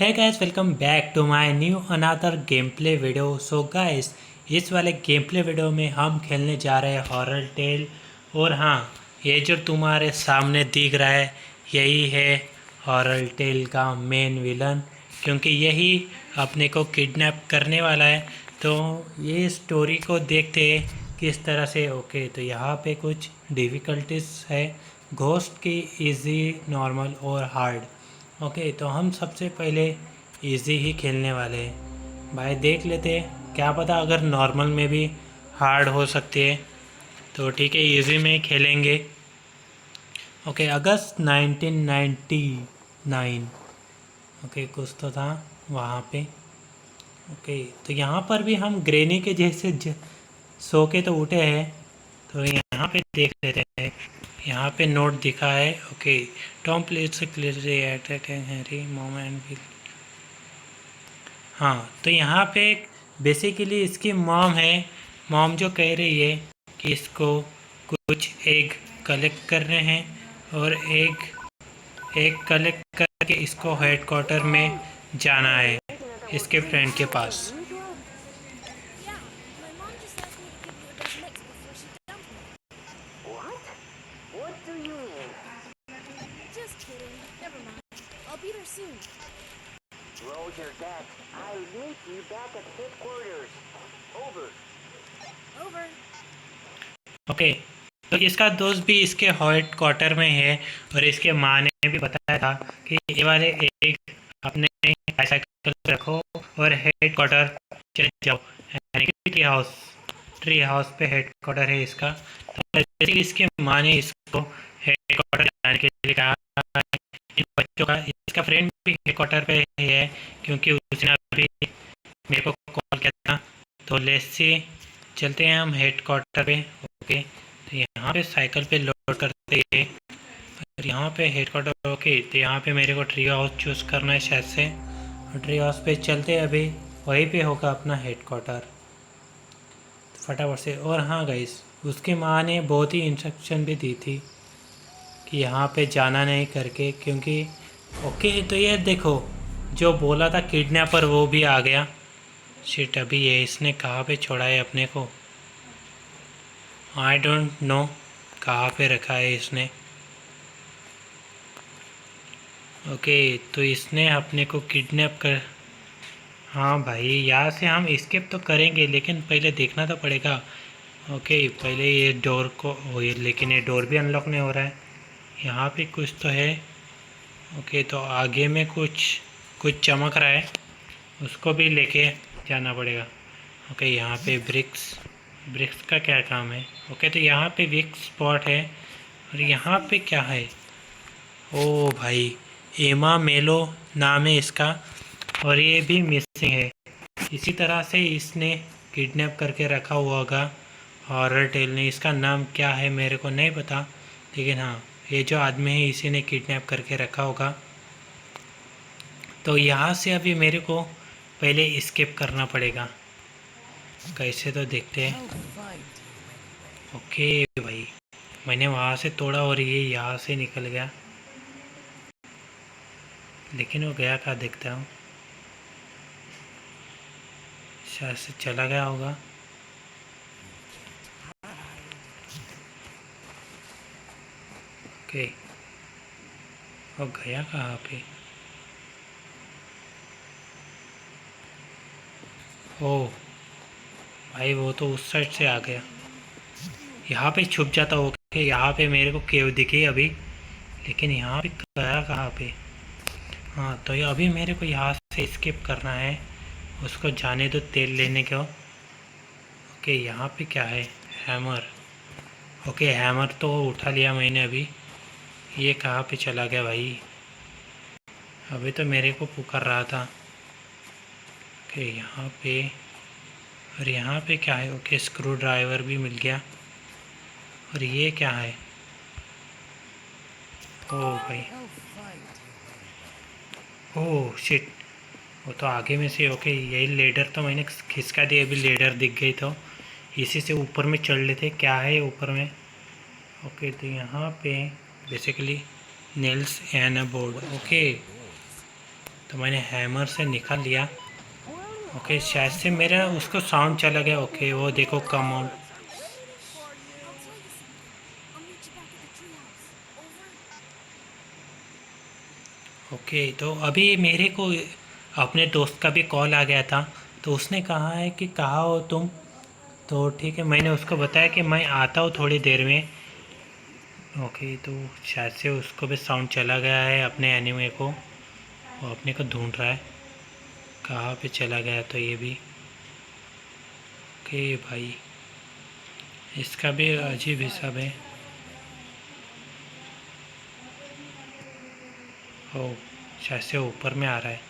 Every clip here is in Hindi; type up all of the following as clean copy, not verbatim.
है guys, welcome back to my new another game play video. So guys, इस वाले गेम प्ले वीडियो में हम खेलने जा रहे हैं हॉरर टेल। और हाँ, ये जो तुम्हारे सामने दिख रहा है यही है हॉरर टेल का मेन विलन, क्योंकि यही अपने को किडनैप करने वाला है। तो ये स्टोरी को देखते हैं किस तरह से। ओके, तो यहाँ पे कुछ डिफ़िकल्टीज है घोस्ट की, इजी, नॉर्मल और हार्ड। ओके, तो हम सबसे पहले इजी ही खेलने वाले हैं भाई। देख लेते हैं, क्या पता अगर नॉर्मल में भी हार्ड हो सकती है। तो ठीक है, इजी में ही खेलेंगे। ओके, अगस्त 1999। ओके, कुछ तो था वहाँ पे। ओके, तो यहाँ पर भी हम ग्रेनी के जैसे सो के तो उठे हैं। तो यहाँ पे देख लेते हैं, यहाँ पे नोट दिखा है। Okay, Tom please clearly attacking Harry mom and Will. हाँ, तो यहाँ पे बेसिकली इसकी मॉम है। मॉम जो कह रही है कि इसको कुछ एग कलेक्ट करने हैं और एग कलेक्ट करके इसको हेडक्वार्टर में जाना है इसके फ्रेंड के पास। Yeah, my mom just asked me to give you a dozen eggs before she dumped me. What? What do you mean? Just kidding. Never mind. I'll be there soon. Roger that. I'll meet you back at headquarters. Over. Over. Okay, तो इसका दोस्त भी इसके हेड क्वार्टर में है और इसके माँ ने भी बताया था कि ये वाले एग अपने बाइसाइकिल पे रखो और हेड क्वार्टर चले जाओ, यानी कि ट्री हाउस पे हेड क्वार्टर है इसका। तो जैसे इसके माँ ने इसको हेड क्वार्टर जाने के लिए कहा। इन बच्चों का, इसका फ्रेंड भी हेड क्वार्टर पे ही है, क्योंकि उसने अभी मेरे को कॉल किया था। तो लेट्स से चलते हैं हम हेड क्वार्टर पे। ओके, तो यहाँ पे साइकिल पे लोड करते हैं और यहाँ पे हेड क्वार्टर। ओके, तो यहाँ पे मेरे को ट्री हाउस चूज़ करना है शायद से। और ट्री हाउस पे चलते हैं, अभी वहीं पे होगा अपना हेड क्वार्टर फटाफट से। और हाँ गाइस, उसकी माँ ने बहुत ही इंस्ट्रक्शन भी दी थी कि यहाँ पे जाना नहीं करके, क्योंकि ओके, तो ये देखो जो बोला था किडनैपर वो भी आ गया। शिट, अभी ये इसने कहाँ पे छोड़ा है अपने को, आई डोंट नो कहाँ पे रखा है इसने। ओके, तो इसने अपने को किडनैप कर, हाँ भाई यहाँ से हम एस्केप तो करेंगे, लेकिन पहले देखना तो पड़ेगा। ओके, पहले ये डोर को हो, लेकिन ये डोर भी अनलॉक नहीं हो रहा है। यहाँ पे कुछ तो है। ओके, तो आगे में कुछ कुछ चमक रहा है, उसको भी लेके जाना पड़ेगा। ओके, यहाँ पे ब्रिक्स ब्रिक्स का क्या काम है। ओके, तो यहाँ पे वीक स्पॉट है। और यहाँ पे क्या है, ओ भाई, एमा मेलो नाम है इसका, और ये भी मिसिंग है। इसी तरह से इसने किडनैप करके रखा हुआ होगा हॉरर टेल ने। इसका नाम क्या है मेरे को नहीं पता, लेकिन हाँ, ये जो आदमी है इसी ने किडनैप करके रखा होगा। तो यहाँ से अभी मेरे को पहले एस्केप करना पड़ेगा, कैसे तो देखते हैं। ओके भाई, मैंने वहाँ से तोड़ा और ये यहाँ से निकल गया, लेकिन वो गया कहाँ देखता हूँ, शायद से चला गया होगा। ओके, वो गया कहाँ पे। ओ भाई, वो तो उस साइड से आ गया, यहाँ पे छुप जाता। ओके, यहाँ पे मेरे को केव दिखी अभी, लेकिन यहाँ पे गया कहाँ पे। हाँ, तो ये अभी मेरे को यहाँ से स्किप करना है, उसको जाने दो तेल लेने को। ओके, यहाँ पे क्या है, हैमर। ओके, हैमर तो उठा लिया मैंने अभी। ये कहाँ पे चला गया भाई, अभी तो मेरे को पुकार रहा था। ओके, यहाँ पे, और यहाँ पे क्या है। ओके, स्क्रू ड्राइवर भी मिल गया। और ये क्या है, ओ भाई, ओह शिट, वो तो आगे में से। ओके, यही लेडर तो मैंने खिसका दिया, अभी लेडर दिख गई तो इसी से ऊपर में चढ़ लेते। क्या है ऊपर में। ओके, तो यहाँ पे basically nails and a board. Okay, तो मैंने हैमर से निकाल लिया। ओके, शायद से मेरा उसको साउंड चला गया। ओके, वो देखो come on. I'll tell you something. I'll meet you back at the treehouse. Over. Okay, तो अभी मेरे को अपने दोस्त का भी कॉल आ गया था, तो उसने कहा है कि कहाँ हो तुम। तो ठीक है, मैंने उसको बताया कि मैं आता हूँ थोड़ी देर में। ओके, तो शायद से उसको भी साउंड चला गया है अपने एनिमे को, वो अपने को ढूंढ रहा है कहाँ पे चला गया। तो ये भी ओके भाई, इसका भी अजीब हिसाब है। ओ, शायद से ऊपर में आ रहा है।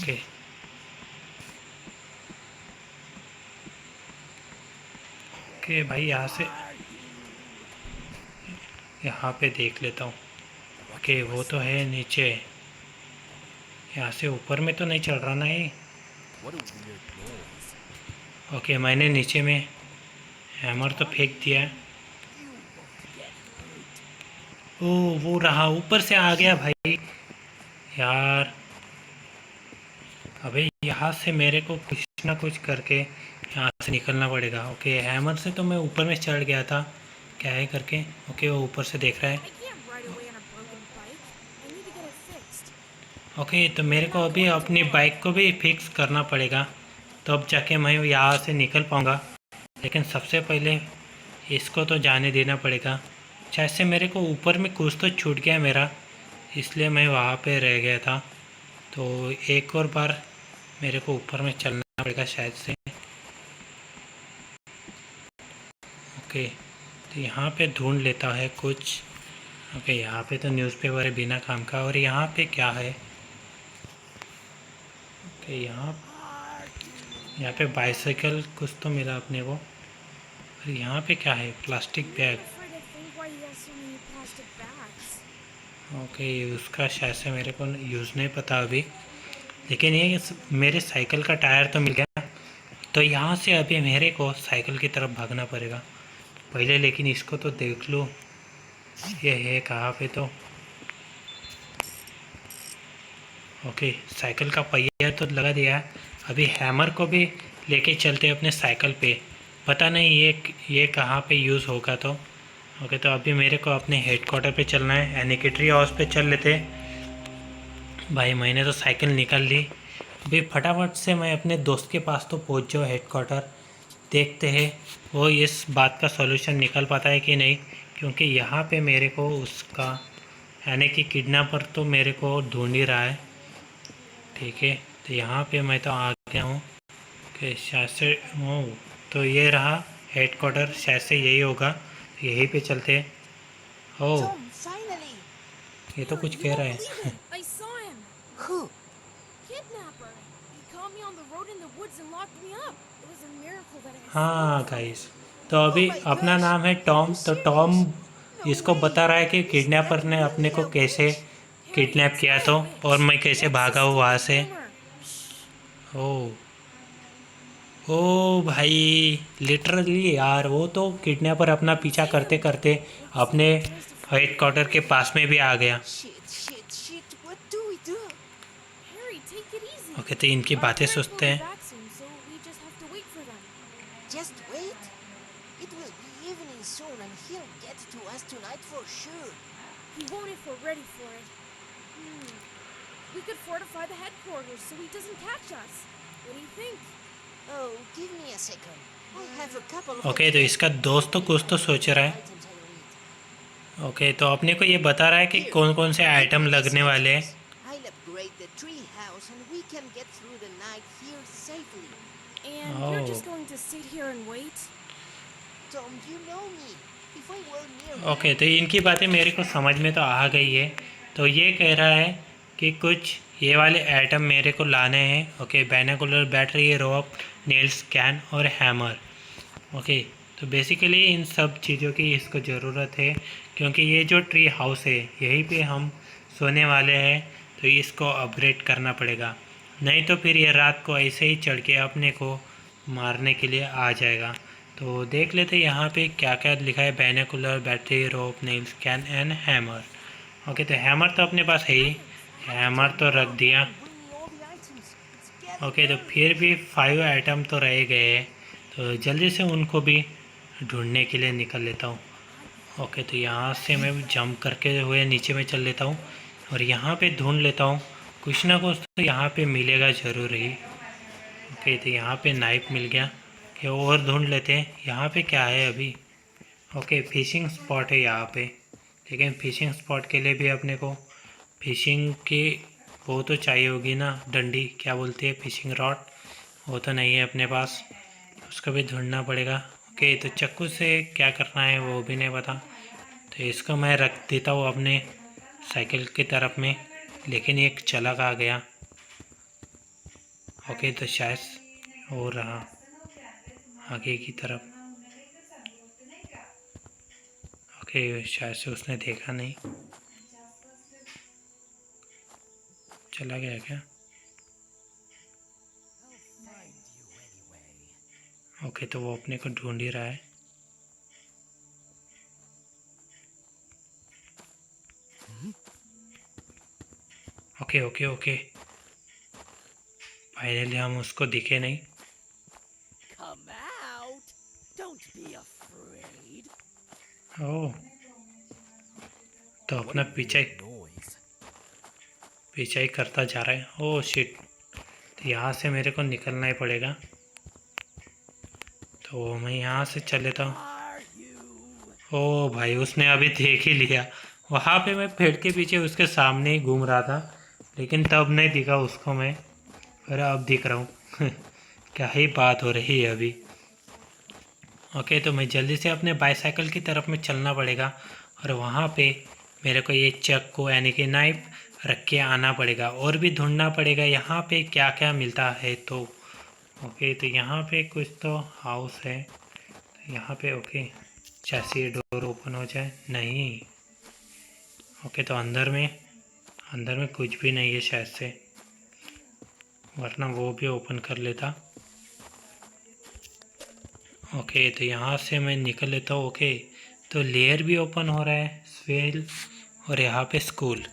ओके, ओके भाई, यहाँ पे देख लेता हूँ। ओके, वो तो है नीचे। यहाँ से ऊपर में तो नहीं चढ़ रहा ना ये। ओके, मैंने नीचे में हैमर तो फेंक दिया है। ओ, वो रहा, ऊपर से आ गया भाई यार। अबे यहाँ से मेरे को कुछ ना कुछ करके यहाँ से निकलना पड़ेगा। ओके, हैमर से तो मैं ऊपर में चढ़ गया था, क्या है करके। ओके, वो ऊपर से देख रहा है। I can't ride away on a broken bike. I need to get it fixed. Okay, तो मेरे को अभी अपनी बाइक को भी फिक्स करना पड़ेगा, तब जाके मैं यहाँ से निकल पाऊँगा। लेकिन सबसे पहले इसको तो जाने देना पड़ेगा। शायद से मेरे को ऊपर में कुछ तो छूट गया मेरा, इसलिए मैं वहाँ पे रह गया था। तो एक और बार मेरे को ऊपर में चलना पड़ेगा शायद से। ओके, तो यहाँ पे ढूंढ लेता है कुछ। ओके, यहाँ पे तो न्यूज़पेपर है बिना काम का। और यहाँ पे क्या है? ओके, यहाँ पे बाइसाइकिल कुछ तो मिला अपने को। और यहाँ पे क्या है? Plastic I'm bag. afraid to think why he has so many plastic bags. Okay, उसका शायद से मेरे को यूज़ नहीं पता अभी। लेकिन ये मेरे साइकिल का टायर तो मिल गया। तो यहाँ से अभी मेरे को साइकिल की तरफ भागना पड़ेगा पहले। लेकिन इसको तो देख लो, ये है कहाँ पे तो। ओके, साइकिल का पहिया तो लगा दिया है। अभी हैमर को भी लेके चलते हैं अपने साइकिल पे। पता नहीं ये कहाँ पे यूज़ होगा तो। ओके, तो अभी मेरे को अपने हेडक्वार्टर पे चलना है, यानी कि ट्री हाउस पे चल लेते हैं। भाई मैंने तो साइकिल निकाल ली। अभी फटाफट से मैं अपने दोस्त के पास तो पहुंच जाऊँ हेडक्वार्टर। देखते हैं वो इस बात का सॉल्यूशन निकाल पाता है कि नहीं, क्योंकि यहाँ पे मेरे को उसका यानी कि किडनैपर तो मेरे को ढूंढ ही रहा है। ठीक है, तो यहाँ पे मैं तो आ गया हूँ कि शायद से ओ, तो ये रहा हेडक्वार्टर, शायद से यही होगा। यहीं पे चलते हैं। ओह, Tom, finally! ये तो कुछ कह रहा है। I saw him. Who? Kidnapper. He caught me on the road in the woods and locked me up. It was a miracle that I हाँ escaped. गाइस, तो अभी Oh my अपना gosh, नाम है टॉम। are you तो टॉम serious? No इसको way. बता रहा है कि He's किडनैपर ने definitely अपने को a कैसे witch. Harry, किडनैप it's किया not तो, a witch. और मैं कैसे That's a भागा हूँ वहाँ stupid से। rumor. ओ, ओ भाई, लिटरली यार, वो तो किडनैपर अपना पीछा करते करते अपने हेडक्वार्टर के पास में भी आ गया। Shit. What do we do? Harry, take it easy. Okay, तो इनकी Our बातें parents will सोचते be हैं। back soon, so we just have to wait for them. Just wait. It will be evening soon and he'll get to us tonight for sure. He won't if we're ready for it. We could fortify the headquarters so he doesn't catch us. What do you think? Oh, give me a second. I have a couple of okay, तो इसका दोस्त तो कुछ तो सोच रहा है। items I need. ओके, तो अपने को ये बता रहा है कि कौन कौन से आइटम लगने वाले हैं। I'll upgrade the tree house and we can get through the night here safely. And you're Oh. just going to sit here and wait? Tom, you know me. If I were near okay, तो इनकी बातें मेरे को समझ में तो आ गई है। तो ये कह रहा है कि कुछ ये वाले आइटम मेरे को लाने हैं। Okay, binocular, battery, rope, nails, can और हैमर। ओके, तो बेसिकली इन सब चीज़ों की इसको ज़रूरत है, क्योंकि ये जो ट्री हाउस है यहीं पे हम सोने वाले हैं। तो इसको अपग्रेड करना पड़ेगा, नहीं तो फिर ये रात को ऐसे ही चढ़ के अपने को मारने के लिए आ जाएगा। तो देख लेते हैं यहाँ पे क्या क्या लिखा है। Binocular, battery, rope, nails, can and hammer. Okay, तो हैमर तो अपने पास है ही, हैमर तो रख दिया। Bring me all the items. It's getting okay, तो late. फिर भी 5 आइटम तो रह गए हैं, तो जल्दी से उनको भी ढूंढने के लिए निकल लेता हूँ। ओके, तो यहाँ से मैं जंप करके हुए नीचे में चल लेता हूँ और यहाँ पे ढूंढ लेता हूँ, कुछ ना कुछ तो यहाँ पे मिलेगा ज़रूर ही। ओके, तो यहाँ पे नाइफ मिल गया, कि और ढूंढ लेते हैं यहाँ पे क्या है अभी। ओके, फिशिंग स्पॉट है यहाँ पे, लेकिन फिशिंग स्पॉट के लिए भी अपने को फिशिंग की वो तो चाहिए होगी ना, डंडी क्या बोलते हैं, फिशिंग रॉड, वो तो नहीं है अपने पास, उसको भी ढूंढना पड़ेगा। ओके, तो चाकू से क्या करना है वो भी नहीं पता, तो इसको मैं रख देता हूँ अपने साइकिल की तरफ में, लेकिन एक चलक आ गया। ओके, तो शायद हो रहा आगे की तरफ। ओके, शायद से उसने देखा नहीं, चला गया क्या। ओके, तो वो अपने को ढूंढ ही रहा है। ओके ओके ओके, फाइनली हम उसको दिखे नहीं। Come out! Don't be afraid. ओह, तो अपना पीछे Noise. पीछे ही करता जा रहा है। ओह शिट, तो यहाँ से मेरे को निकलना ही पड़ेगा, तो मैं यहाँ से चल लेता हूँ। Are you? ओह भाई, उसने अभी देख ही लिया, वहाँ पे मैं पेड़ के पीछे उसके सामने ही घूम रहा था, लेकिन तब नहीं दिखा उसको मैं, अरे अब दिख रहा हूँ। क्या ही बात हो रही है अभी। ओके, तो मैं जल्दी से अपने बाईसाइकिल की तरफ में चलना पड़ेगा और वहाँ पे मेरे को ये चक को यानी कि नाइफ रख के आना पड़ेगा और भी ढूंढना पड़ेगा यहाँ पे क्या क्या मिलता है। तो ओके, तो यहाँ पे कुछ तो हाउस है, तो यहाँ पे ओके, चैसी डोर ओपन हो जाए नहीं। ओके, तो अंदर में कुछ भी नहीं है शायद से, वरना वो भी ओपन कर लेता। ओके, तो यहाँ से मैं निकल लेता हूँ। ओके, तो लेयर भी ओपन हो रहा है, स्वेल, और यहाँ पे स्कूल।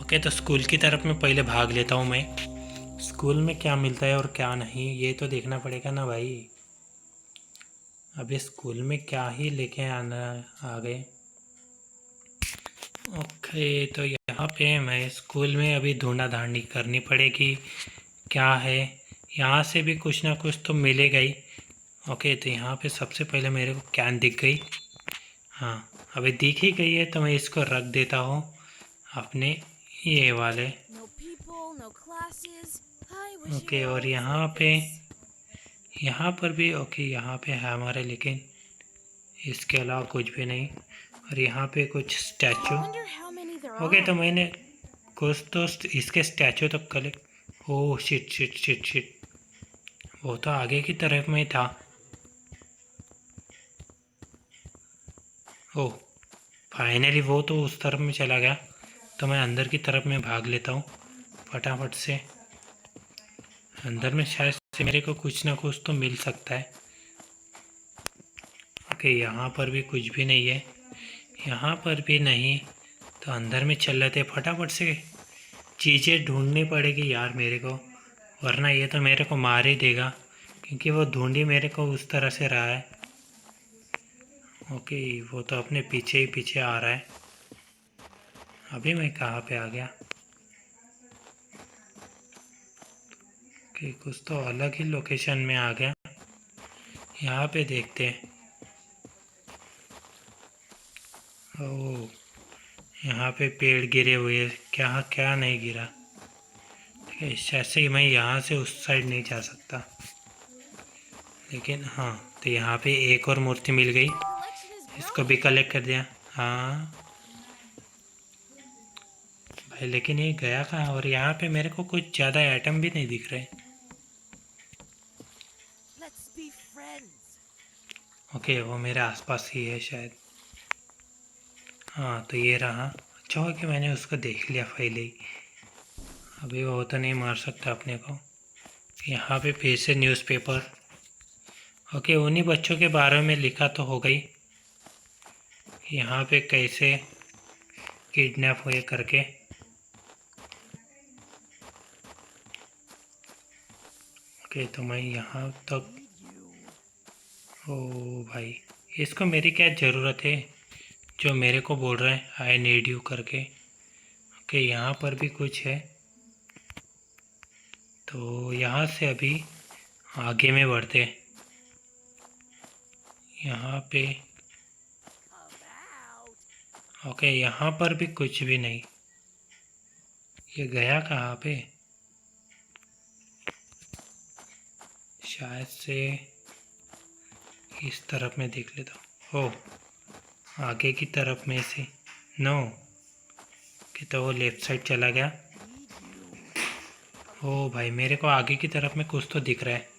ओके, तो स्कूल की तरफ में पहले भाग लेता हूँ मैं, स्कूल में क्या मिलता है और क्या नहीं ये तो देखना पड़ेगा ना भाई। अभी स्कूल में क्या ही लेके आना आ गए। ओके, तो यहाँ पे मैं स्कूल में अभी ढूंढा धांडी करनी पड़ेगी, क्या है, यहाँ से भी कुछ ना कुछ तो मिलेगा ही। ओके, तो यहाँ पे सबसे पहले मेरे को कैन दिख गई, हाँ अभी दिख ही गई है, तो मैं इसको रख देता हूँ अपने ये वाले। No people, no classes. I wish okay, it were और always यहाँ like पे this. यहाँ पर भी ओके, यहाँ पे है हमारे, लेकिन इसके अलावा कुछ भी नहीं। और यहाँ पे कुछ I statue. wonder how many there okay, are. तो मैंने कुछ तो इसके स्टैचू तो कलेक्ट, ओह शिट शिट शिट शिट, वो तो आगे की तरफ में था। ओह, फाइनली वो तो उस तरफ में चला गया, तो मैं अंदर की तरफ में भाग लेता हूँ फटाफट से। अंदर में शायद से मेरे को कुछ ना कुछ तो मिल सकता है। ओके, यहाँ पर भी कुछ भी नहीं है, यहाँ पर भी नहीं, तो अंदर में चल लेते फटाफट से। चीज़ें ढूंढनी पड़ेगी यार मेरे को, वरना ये तो मेरे को मार ही देगा, क्योंकि वो ढूंढी मेरे को उस तरह से रहा है। ओके, वो तो अपने पीछे ही पीछे आ रहा है। अभी मैं कहाँ पे आ गया। ओके, कुछ तो अलग ही लोकेशन में आ गया। यहाँ पे देखते हैं। ओह, यहाँ पे पेड़ गिरे हुए हैं, क्या क्या नहीं गिरा। ठीक है, ऐसे ही मैं यहाँ से उस साइड नहीं जा सकता, लेकिन हाँ, तो यहाँ पे एक और मूर्ति मिल गई, Collection is इसको भी growing. कलेक्ट कर दिया। हाँ भाई, लेकिन ये गया कहाँ, और यहाँ पे मेरे को कुछ ज़्यादा आइटम भी नहीं दिख रहे। Let's be friends. ओके, वो मेरे आसपास ही है शायद। हाँ, तो ये रहा। अच्छा हो कि मैंने उसको देख लिया पहले ही, अभी वो तो नहीं मार सकता अपने को। यहाँ पे फिर से न्यूज़पेपर। ओके, उन्हीं बच्चों के बारे में लिखा तो हो गई, यहाँ पे कैसे किडनैप हुए करके। ओके, तो मैं यहाँ तक। ओ भाई, इसको मेरी क्या ज़रूरत है जो मेरे को बोल रहा है आई नीड यू करके। ओके, यहाँ पर भी कुछ है, तो यहाँ से अभी आगे में बढ़ते। यहाँ पे Come out. ओके, यहाँ पर भी कुछ भी नहीं। ये गया कहाँ पे? शायद से इस तरफ में देख लेता हूँ। ओह, आगे की तरफ में से नो कि तो वो लेफ्ट साइड चला गया। ओ भाई, मेरे को आगे की तरफ में कुछ तो दिख रहा है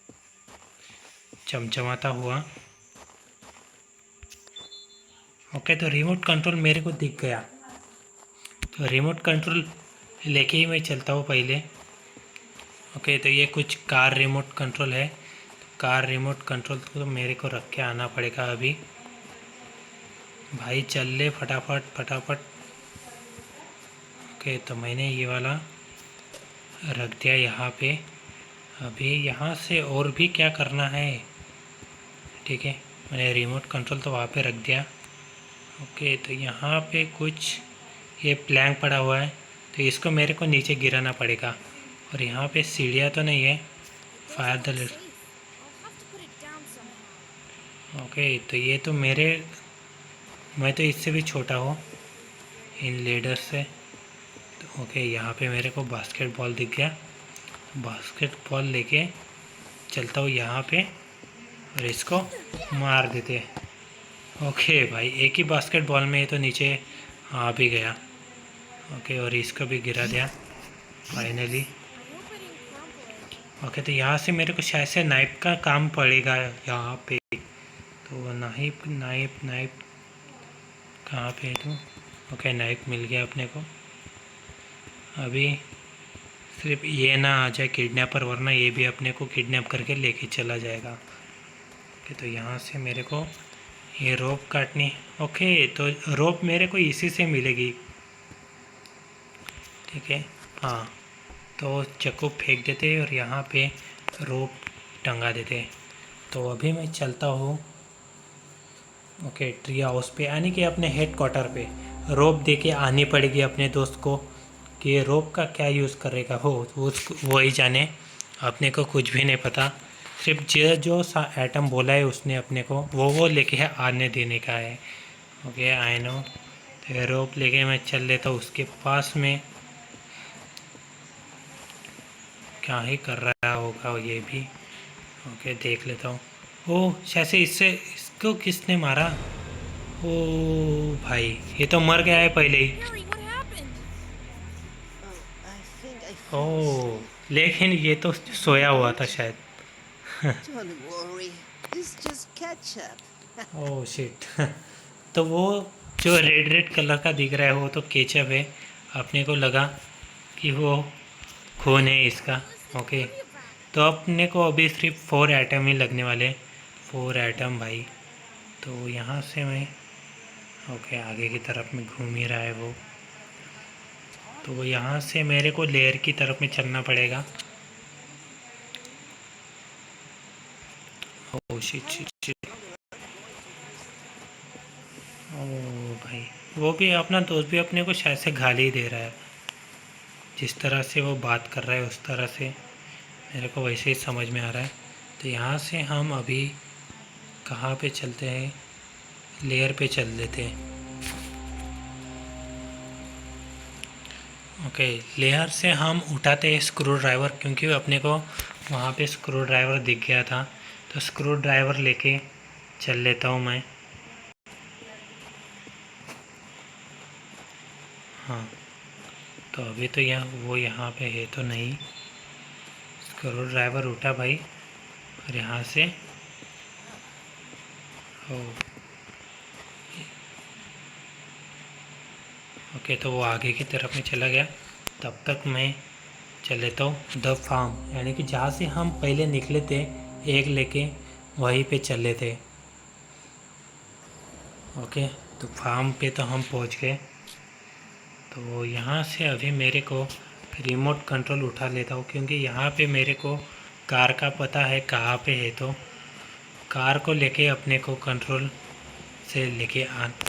चमचमाता हुआ। ओके, तो रिमोट कंट्रोल मेरे को दिख गया, तो रिमोट कंट्रोल लेके ही मैं चलता हूँ पहले। ओके, तो ये कुछ कार रिमोट कंट्रोल है। कार रिमोट कंट्रोल तो मेरे को रख के आना पड़ेगा अभी। भाई चल ले फटाफट फटाफट। ओके, तो मैंने ये वाला रख दिया यहाँ पे। अभी यहाँ से और भी क्या करना है? ठीक है, मैंने रिमोट कंट्रोल तो वहाँ पे रख दिया। ओके, तो यहाँ पे कुछ ये प्लैंक पड़ा हुआ है, तो इसको मेरे को नीचे गिराना पड़ेगा। और यहाँ पे सीढ़ियाँ तो नहीं है। Fire the lid. I'll have to put it down somehow. Okay, तो ये तो मैं तो इससे भी छोटा हूँ इन लेडर्स से। तो ओके, यहाँ पे मेरे को बास्केटबॉल दिख गया। बास्केटबॉल लेके चलता हूँ यहाँ पे और इसको मार देते। ओके भाई, एक ही बास्केटबॉल में ये तो नीचे आ भी गया। ओके, और इसको भी गिरा दिया finally. I hope I didn't crumple it. Okay, तो यहाँ से मेरे को शायद से नाइफ का काम पड़ेगा यहाँ पे। तो नाइफ नाइफ नाइफ कहाँ पे है तू? ओके, नाइफ मिल गया अपने को। अभी सिर्फ ये ना आ जाए किडनैपर, वरना ये भी अपने को किडनैप करके लेके चला जाएगा। ओके, तो यहाँ से मेरे को ये रोप काटनी। ओके, तो रोप मेरे को इसी से मिलेगी। ठीक है, हाँ, तो चक्कू फेंक देते और यहाँ पे रोप टंगा देते। तो अभी मैं चलता हूँ ओके ट्री हाउस पे, यानी कि अपने हेड क्वार्टर पे। रोप दे के आनी पड़ेगी अपने दोस्त को कि रोप का क्या यूज़ करेगा वो ही जाने। अपने को कुछ भी नहीं पता, सिर्फ जो सा एटम बोला है उसने अपने को वो लेके है आने देने का है। Okay, I know. तो रोप लेके मैं चल लेता हूँ उसके पास में। क्या ही कर रहा होगा ये भी। ओके, देख लेता हूँ। ओह, शायद इसको किसने मारा? ओ भाई, ये तो मर गया है पहले ही। Harry, what happened? Oh, I think I fixed. ओह, लेकिन ये तो सोया हुआ था शायद। Don't worry. It's just ketchup. Oh shit. तो वो जो रेड रेड कलर का दिख रहा है वो तो केचप है। अपने को लगा कि वो खून है इसका। ओके, तो अपने को अभी सिर्फ 4 आइटम ही लगने वाले। 4 आइटम भाई। तो यहाँ से मैं ओके आगे की तरफ में घूम ही रहा है वो। तो यहाँ से मेरे को लेयर की तरफ में चलना पड़ेगा। Oh shit shit shit. Oh भाई, वो भी अपना दोस्त भी अपने को शायद से गाली दे रहा है। जिस तरह से वो बात कर रहा है उस तरह से मेरे को वैसे ही समझ में आ रहा है। तो यहाँ से हम अभी कहाँ पे चलते हैं? लेयर पे चल लेते हैं। ओके, लेयर से हम उठाते हैं स्क्रू ड्राइवर, क्योंकि अपने को वहाँ पे स्क्रू ड्राइवर दिख गया था। तो स्क्रू ड्राइवर लेके चल लेता हूँ मैं। हाँ, तो अभी तो वो यहाँ पे है तो नहीं। स्क्रू ड्राइवर उठा भाई, और यहाँ से ओके, तो वो आगे की तरफ में चला गया। तब तक मैं चल लेता हूँ द फार्म, यानी कि जहाँ से हम पहले निकले थे एक लेके वहीं पे चल लेते। ओके, तो फार्म पे तो हम पहुँच गए। तो यहाँ से अभी मेरे को रिमोट कंट्रोल उठा लेता हूँ, क्योंकि यहाँ पे मेरे को कार का पता है कहाँ पे है। तो कार को लेके अपने को कंट्रोल से लेके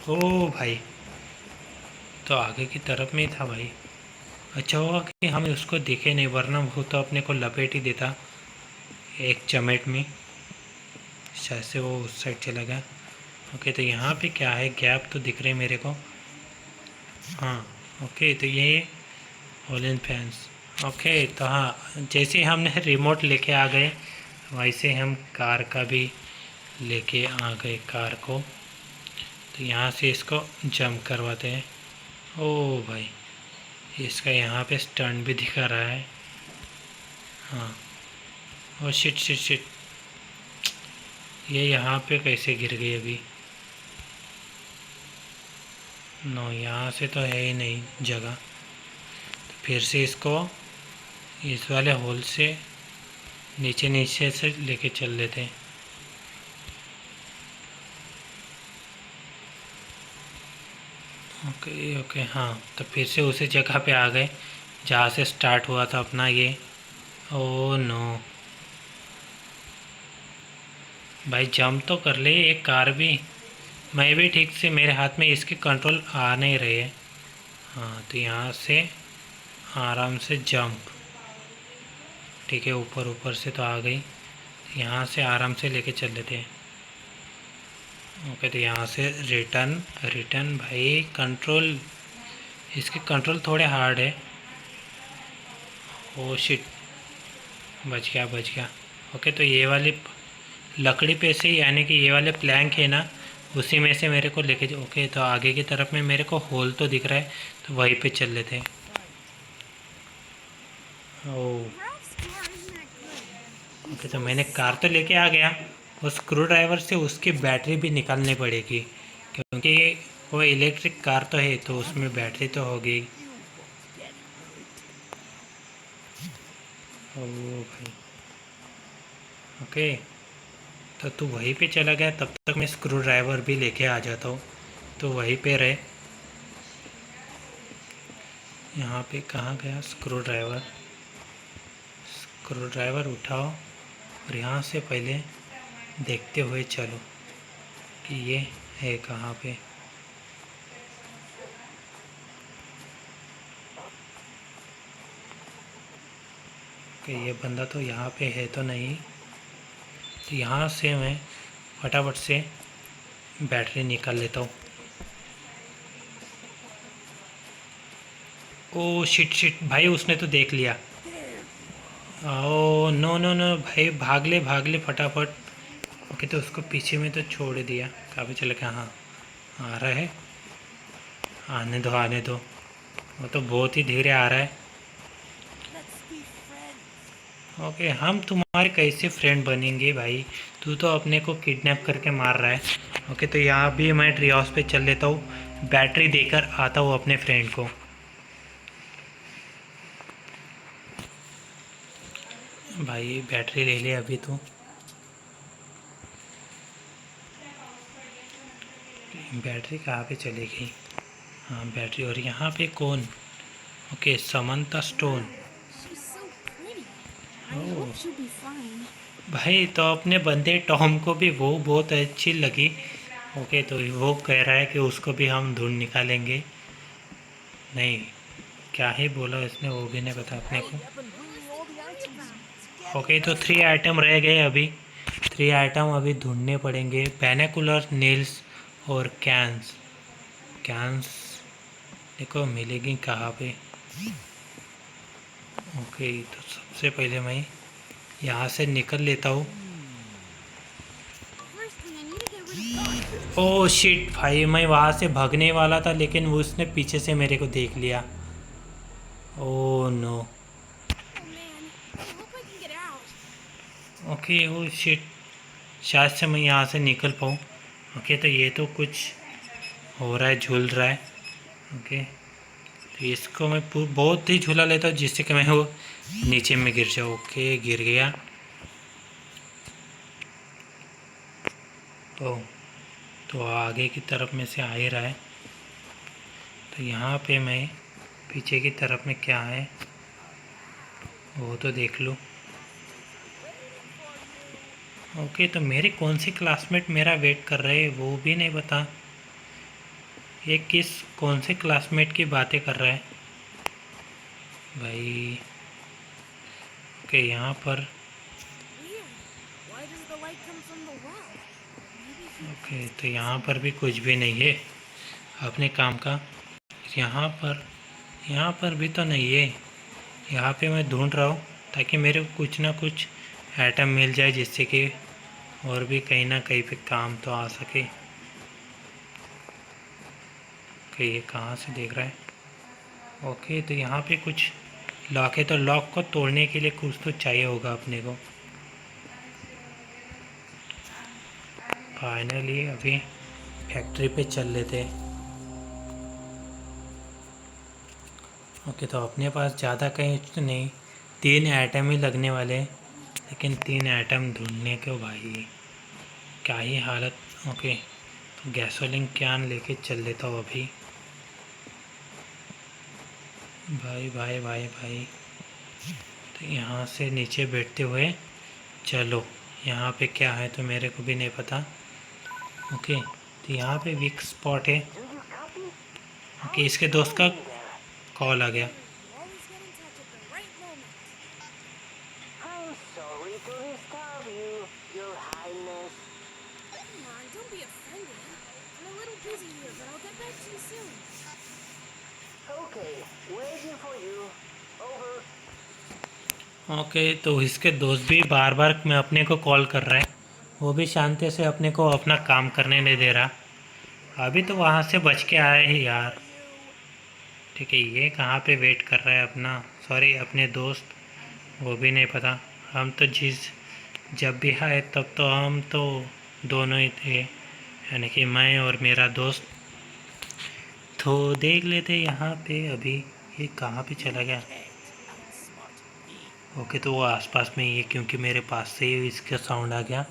ओ भाई, तो आगे की तरफ में ही था भाई। अच्छा हुआ कि हम उसको दिखे नहीं, वरना वो तो अपने को लपेट ही देता एक चमेट में। शायद से वो उस साइड चला गया। ओके, तो यहाँ पे क्या है, गैप तो दिख रहे मेरे को। हाँ ओके, तो ये ऑलिन फैंस। ओके, तो हाँ, जैसे हमने रिमोट लेके आ गए वैसे हम कार का भी लेके आ गए कार को। तो यहाँ से इसको जंप करवाते हैं। ओ भाई, इसका यहाँ पे स्टंट भी दिखा रहा है। हाँ, ओ शिट शिट शिट, ये यहाँ पे कैसे गिर गई अभी? नो, यहाँ से तो है ही नहीं जगह। तो फिर से इसको इस वाले होल से नीचे नीचे से लेके चल लेते हैं। ओके ओके, हाँ, तो फिर से उसी जगह पे आ गए जहाँ से स्टार्ट हुआ था अपना ये। ओ नो भाई, जंप तो कर ले एक कार भी। मैं भी ठीक से, मेरे हाथ में इसके कंट्रोल आ नहीं रहे हैं। हाँ, तो यहाँ से आराम से जंप। ठीक है, ऊपर ऊपर से तो आ गई। यहाँ से आराम से लेके चल लेते हैं। ओके, तो यहाँ से रिटर्न रिटर्न। भाई कंट्रोल, इसके कंट्रोल थोड़े हार्ड है। ओ शिट, बच गया बच गया। ओके, तो ये वाली लकड़ी पे से, यानी कि ये वाले प्लैंक है ना, उसी में से मेरे को लेके ओके, तो आगे की तरफ में मेरे को होल तो दिख रहा है, तो वहीं पे चल लेते हैं। ओ Ralph's car isn't that good. Okay, तो मैंने कार तो लेके आ गया। वो स्क्रू ड्राइवर से उसकी बैटरी भी निकालनी पड़ेगी, क्योंकि वो इलेक्ट्रिक कार तो है, तो उसमें बैटरी तो होगी। ओ भाई, ओके, तो तू वहीं पे चला गया, तब तक मैं स्क्रू ड्राइवर भी लेके आ जाता हूँ। तो वहीं पे रहे। यहाँ पे कहाँ गया स्क्रू ड्राइवर? स्क्रू ड्राइवर उठाओ और यहाँ से पहले देखते हुए चलो कि ये है कहाँ पे। कि ये बंदा तो यहाँ पे है तो नहीं। तो यहाँ से मैं फटाफट से बैटरी निकाल लेता हूँ। ओ शिट शिट भाई, उसने तो देख लिया। ओ नो नो नो भाई, भाग ले फटाफट। ओके, तो उसको पीछे में तो छोड़ दिया। काफ़ी चल के, हाँ आ रहा है, आने दो आने दो। वो तो बहुत ही धीरे आ रहा है। Let's be friends. ओके, हम तुम्हारे कैसे फ्रेंड बनेंगे भाई? तू तो अपने को किडनैप करके मार रहा है। ओके, तो यहाँ भी मैं ट्री हाउस पे चल लेता हूँ, बैटरी देकर आता हूँ अपने फ्रेंड को। भाई बैटरी ले ले अभी तो। बैटरी कहाँ पे चली गई? हाँ बैटरी, और यहाँ पे कौन? Okay, Samantha stone. She's so pretty. I Oh. hope she'll be fine. भाई तो अपने बंदे टॉम को भी वो बहुत अच्छी लगी। ओके, तो वो कह रहा है कि उसको भी हम ढूंढ निकालेंगे। नहीं, क्या ही बोला इसने, वो भी नहीं पता अपने को। I've been bringing all the items. Okay, तो 3 आइटम रह गए अभी। 3 आइटम अभी ढूंढने पड़ेंगे। पैनाकुलर, नील्स और कैंस। कैंस देखो मिलेगी कहाँ पे। ओके, तो सबसे पहले मैं यहाँ से निकल लेता हूँ। First thing I need to get rid of. Oh shit भाई, मैं वहाँ से भागने वाला था, लेकिन वो उसने पीछे से मेरे को देख लिया। Oh no. Oh man, I hope I can get out. Okay, oh shit, शायद से मैं यहाँ से निकल पाऊँ। ओके, तो ये तो कुछ हो रहा है, झूल रहा है। ओके, तो इसको मैं बहुत ही झूला लेता हूँ, जिससे कि मैं वो नीचे में गिर जाऊँ। ओके, गिर गया। ओह, तो आगे की तरफ में से आ ही रहा है। तो यहाँ पे मैं पीछे की तरफ में क्या है वो तो देख लूँ। ओके, तो मेरे कौन सी क्लासमेट मेरा वेट कर रहे हैं वो भी नहीं बता। ये कौन से क्लासमेट की बातें कर रहा है भाई। ओके, यहाँ पर Weird. Why does the light come from the well? Maybe he okay, तो यहाँ पर भी कुछ भी नहीं है अपने काम का। यहाँ पर भी तो नहीं है। यहाँ पे मैं ढूंढ रहा हूँ ताकि मेरे को कुछ ना कुछ आइटम मिल जाए जिससे कि और भी कहीं ना कहीं पे काम तो आ सके। ओके, ये कहाँ से देख रहा है। ओके, तो यहाँ पे कुछ लॉक है, तो लॉक को तोड़ने के लिए कुछ तो चाहिए होगा अपने को। फाइनली अभी फैक्ट्री पे चल लेते हैं। ओके, तो अपने पास ज़्यादा कहीं तो नहीं, 3 आइटम ही लगने वाले हैं, लेकिन 3 आइटम ढूंढने को भाई क्या ही हालत। ओके, तो गैसोलीन कैन लेके चल लेता हूँ अभी। भाई भाई भाई भाई, तो यहाँ से नीचे बैठते हुए चलो। यहाँ पे क्या है तो मेरे को भी नहीं पता। ओके, तो यहाँ पे वीक स्पॉट है। Do you copy? ओके, इसके दोस्त का कॉल आ गया। you always get in touch at the right moment. I'm sorry to disturb you, Your Highness. Come on, don't be offended. I'm a little busy here, but I'll get back to you soon. Okay, waiting for you. Over. Okay, तो इसके दोस्त भी बार बार मैं अपने को कॉल कर रहा है, वो भी शांति से अपने को अपना काम करने नहीं दे रहा। अभी तो वहाँ से बच के आए ही यार। ठीक है, ये कहाँ पे वेट कर रहा है अपना, सॉरी अपने दोस्त, वो भी नहीं पता। हम तो जब भी आए तब तो हम तो दोनों ही थे, यानी कि मैं और मेरा दोस्त। तो देख लेते यहाँ पे अभी ये कहाँ पे चला गया। ओके, तो वो आसपास में ही है क्योंकि मेरे पास से ही इसका साउंड आ गया।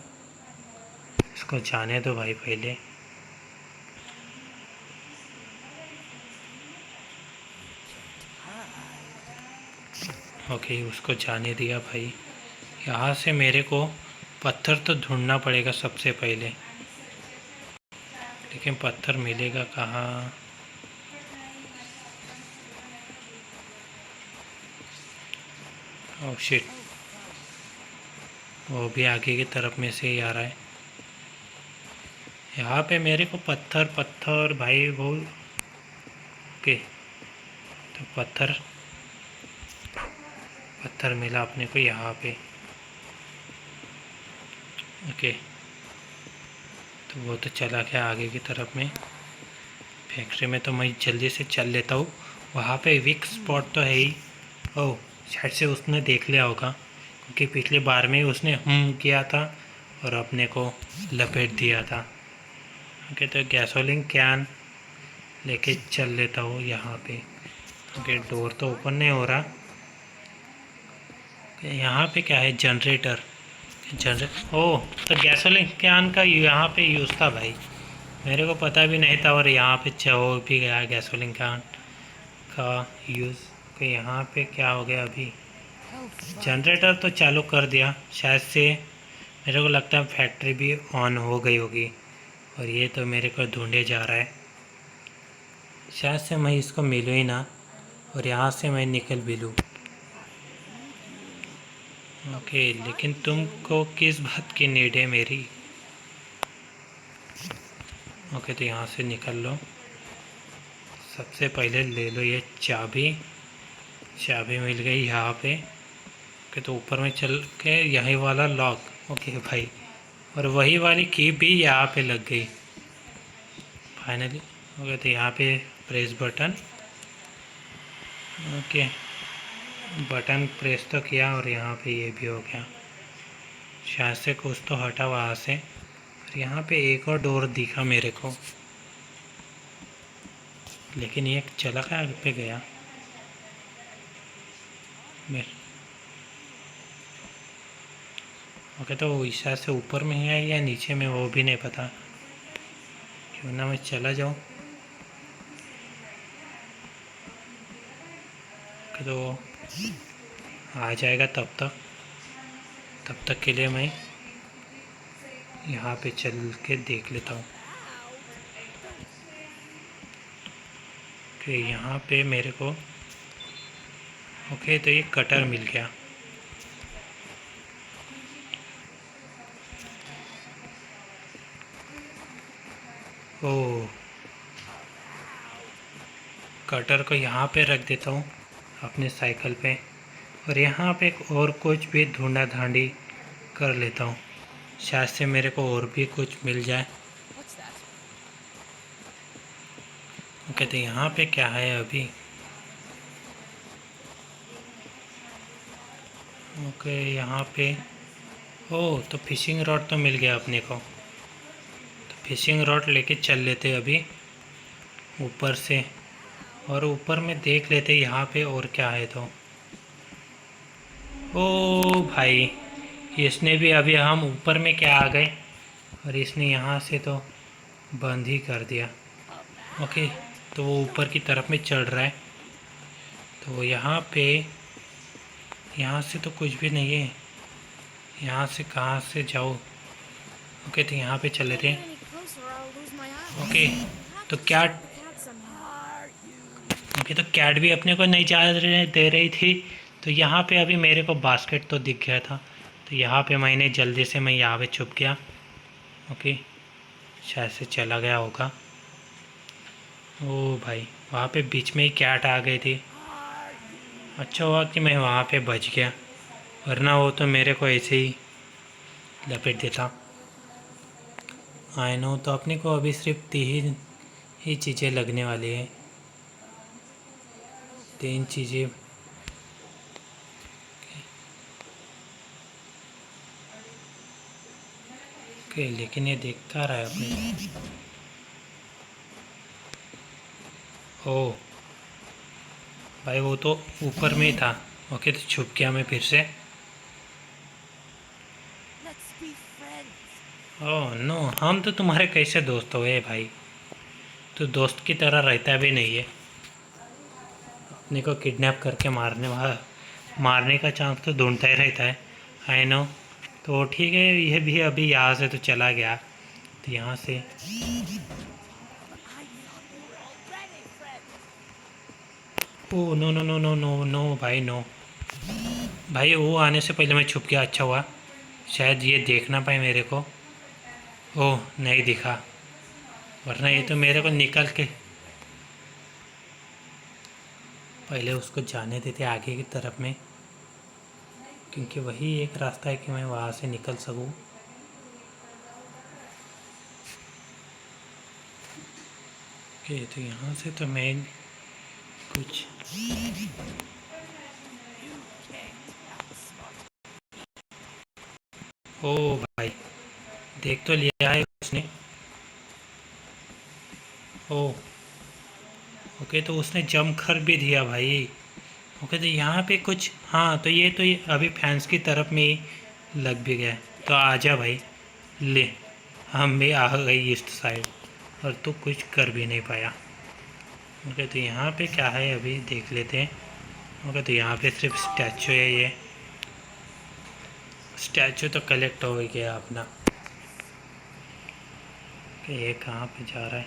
इसको जाने दो भाई पहले। ओके, उसको जाने दिया भाई। यहाँ से मेरे को पत्थर तो ढूंढना पड़ेगा सबसे पहले, लेकिन पत्थर मिलेगा कहाँ। ओह शिट, वो भी आगे की तरफ में से ही आ रहा है। यहाँ पे मेरे को पत्थर भाई वो। ओके, तो पत्थर मिला अपने को यहाँ पे। ओके, तो वो तो चला गया आगे की तरफ में। फैक्ट्री में तो मैं जल्दी से चल लेता हूँ, वहाँ पे वीक स्पॉट तो है ही। ओह, शायद से उसने देख लिया होगा क्योंकि पिछली बार में ही उसने किया था और अपने को लपेट दिया था। ओके, तो गैसोलीन कैन लेके चल लेता हूँ यहाँ पे। ओके, डोर तो ओपन नहीं हो रहा। यहाँ पे क्या है, जनरेटर। ओह, तो गैसोलीन कैन का यहाँ पे यूज़ था भाई, मेरे को पता भी नहीं था। और यहाँ पे हो भी गया गैसोलीन कैन का यूज़। तो यहाँ पे क्या हो गया अभी, जनरेटर तो चालू कर दिया शायद से। मेरे को लगता है फैक्ट्री भी ऑन हो गई होगी और ये तो मेरे को ढूंढे जा रहा है। शायद से मैं इसको मिलूँ ही ना और यहाँ से मैं निकल भी लूँ। ओके, लेकिन तुमको किस बात की नीड है मेरी। ओके, तो यहाँ से निकल लो। सबसे पहले ले लो ये चाबी मिल गई यहाँ पे। ओके, तो ऊपर में चल के यही वाला लॉक। ओके भाई, और वही वाली की भी यहाँ पे लग गई फाइनली। ओके, तो यहाँ पे press button. Okay, button press तो किया और यहाँ पे ये भी हो गया। शायद से कुछ तो हटा वहाँ से। और यहाँ पे एक और डोर दिखा मेरे को, लेकिन ये चला कहाँ पे गया मेरे। ओके, तो वो शायद से ऊपर में है या नीचे में वो भी नहीं पता। क्यों ना मैं चला जाऊँ। तो आ जाएगा तब तक के लिए मैं यहाँ पे चल के देख लेता हूँ कि यहाँ पे मेरे को ओके, तो ये कटर मिल गया। ओह, कटर को यहाँ पे रख देता हूँ अपने साइकिल पे, और यहाँ पे और कुछ भी ढूंढा ढांडी कर लेता हूँ, शायद से मेरे को और भी कुछ मिल जाए। What's that? ओके, तो यहाँ पे क्या है अभी? ओके, यहाँ पे ओह, तो फिशिंग रॉड तो मिल गया अपने को। तो फिशिंग रॉड लेके चल लेते अभी ऊपर से, और ऊपर में देख लेते यहाँ पे और क्या है। तो ओ भाई, इसने भी अभी हम ऊपर में क्या आ गए, और इसने यहाँ से तो बंद ही कर दिया। ओके, तो वो ऊपर की तरफ में चढ़ रहा है। तो यहाँ पे यहाँ से तो कुछ भी नहीं है, यहाँ से कहाँ से जाओ। ओके, तो यहाँ पे चले थे। Any closer, or I'll lose my eye. Okay, तो क्या Cat somehow. ओके, तो कैट भी अपने को नहीं जा दे रही थी। तो यहाँ पे अभी मेरे को बास्केट तो दिख गया था, तो यहाँ पे मैंने जल्दी से मैं यहाँ पे छुप गया। ओके, शायद से चला गया होगा। ओ भाई, वहाँ पे बीच में ही कैट आ गई थी। अच्छा हुआ कि मैं वहाँ पे बच गया, वरना वो तो मेरे को ऐसे ही लपेट देता। आई नो, तो अपने को अभी सिर्फ 3 ही चीज़ें लगने वाली है, 3 चीज़ें। ओके, लेकिन ये देखता रहा है अपने को। ओह भाई, वो तो ऊपर में ही था। ओके, तो छुप गया मैं फिर से। Let's be friends. Oh no, हम तो तुम्हारे कैसे दोस्त हुए भाई, तो दोस्त की तरह रहता भी नहीं है। अपने को किडनैप करके मारने का चांस तो ढूंढता ही रहता है। आई नो, तो ठीक है, ये भी अभी यहाँ से तो चला गया। तो यहाँ से I thought we were already friends. Oh no no no no no no भाई, नो भाई, वो आने से पहले मैं छुप गया। अच्छा हुआ, शायद ये देख ना पाए मेरे को। ओह, नहीं दिखा, वरना ये तो मेरे को निकल के पहले उसको जाने देते आगे की तरफ में, क्योंकि वही एक रास्ता है कि मैं वहाँ से निकल सकूँ। ओके, तो यहाँ से तो मैं कुछ ओ भाई, देख तो लिया है उसने। ओ ओके, तो उसने जंप कर भी दिया भाई। ओके, तो यहाँ पे कुछ, हाँ, तो ये अभी फैंस की तरफ में ही लग भी गया है। तो आजा भाई, ले, हम भी आ गई इस साइड, और तू कुछ कर भी नहीं पाया। ओके, तो यहाँ पे क्या है अभी देख लेते हैं। ओके, तो यहाँ पे सिर्फ स्टैचू है। ये स्टैचू तो कलेक्ट हो गया अपना। कि ये कहाँ पे जा रहा है?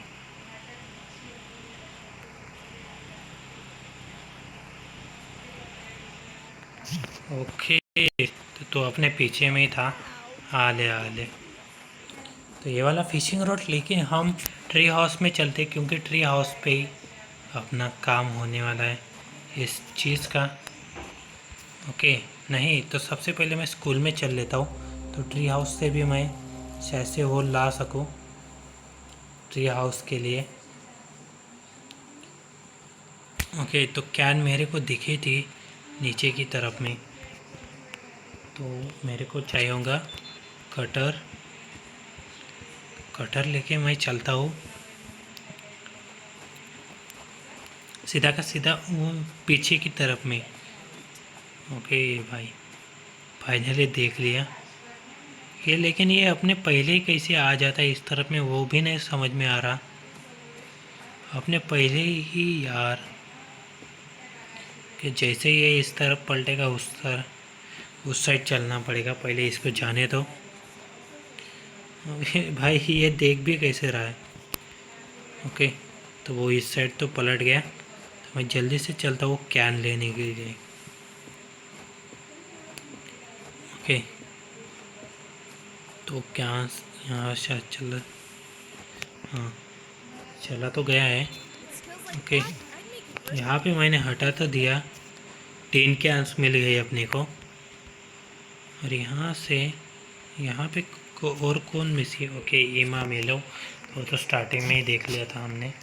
ओके, तो अपने पीछे में ही था। आ ले। तो ये वाला फिशिंग रॉड लेके हम ट्री हाउस में चलते, क्योंकि ट्री हाउस पे ही अपना काम होने वाला है इस चीज़ का। ओके, नहीं तो सबसे पहले मैं स्कूल में चल लेता हूँ, तो ट्री हाउस से भी मैं शायद से वो ला सकूँ ट्री हाउस के लिए। ओके, तो कैन मेरे को दिखी थी नीचे की तरफ में, तो मेरे को चाहिए होगा कटर लेके मैं चलता हूँ सीधा का सीधा वो पीछे की तरफ में। ओके भाई, फाइनली देख लिया ये, लेकिन ये अपने पहले ही कैसे आ जाता है इस तरफ में, वो भी नहीं समझ में आ रहा। अपने पहले ही यार, कि जैसे ये इस तरफ पलटेगा उस साइड चलना पड़ेगा। पहले इसको जाने दो। अबे भाई ये देख भी कैसे रहा है। ओके, तो वो इस साइड तो पलट गया, तो मैं जल्दी से चलता हूँ कैन लेने के लिए। ओके, तो क्या यहाँ शायद चल, हाँ चला तो गया है। With skills like Okay. that, I'd make a good यहाँ पे मैंने हटा तो दिया, 3 कैंस मिल गए अपने को। और यहाँ से यहाँ पे और कौन मिस है? ओके, ईमा मिलो, वो तो स्टार्टिंग में ही देख लिया था हमने।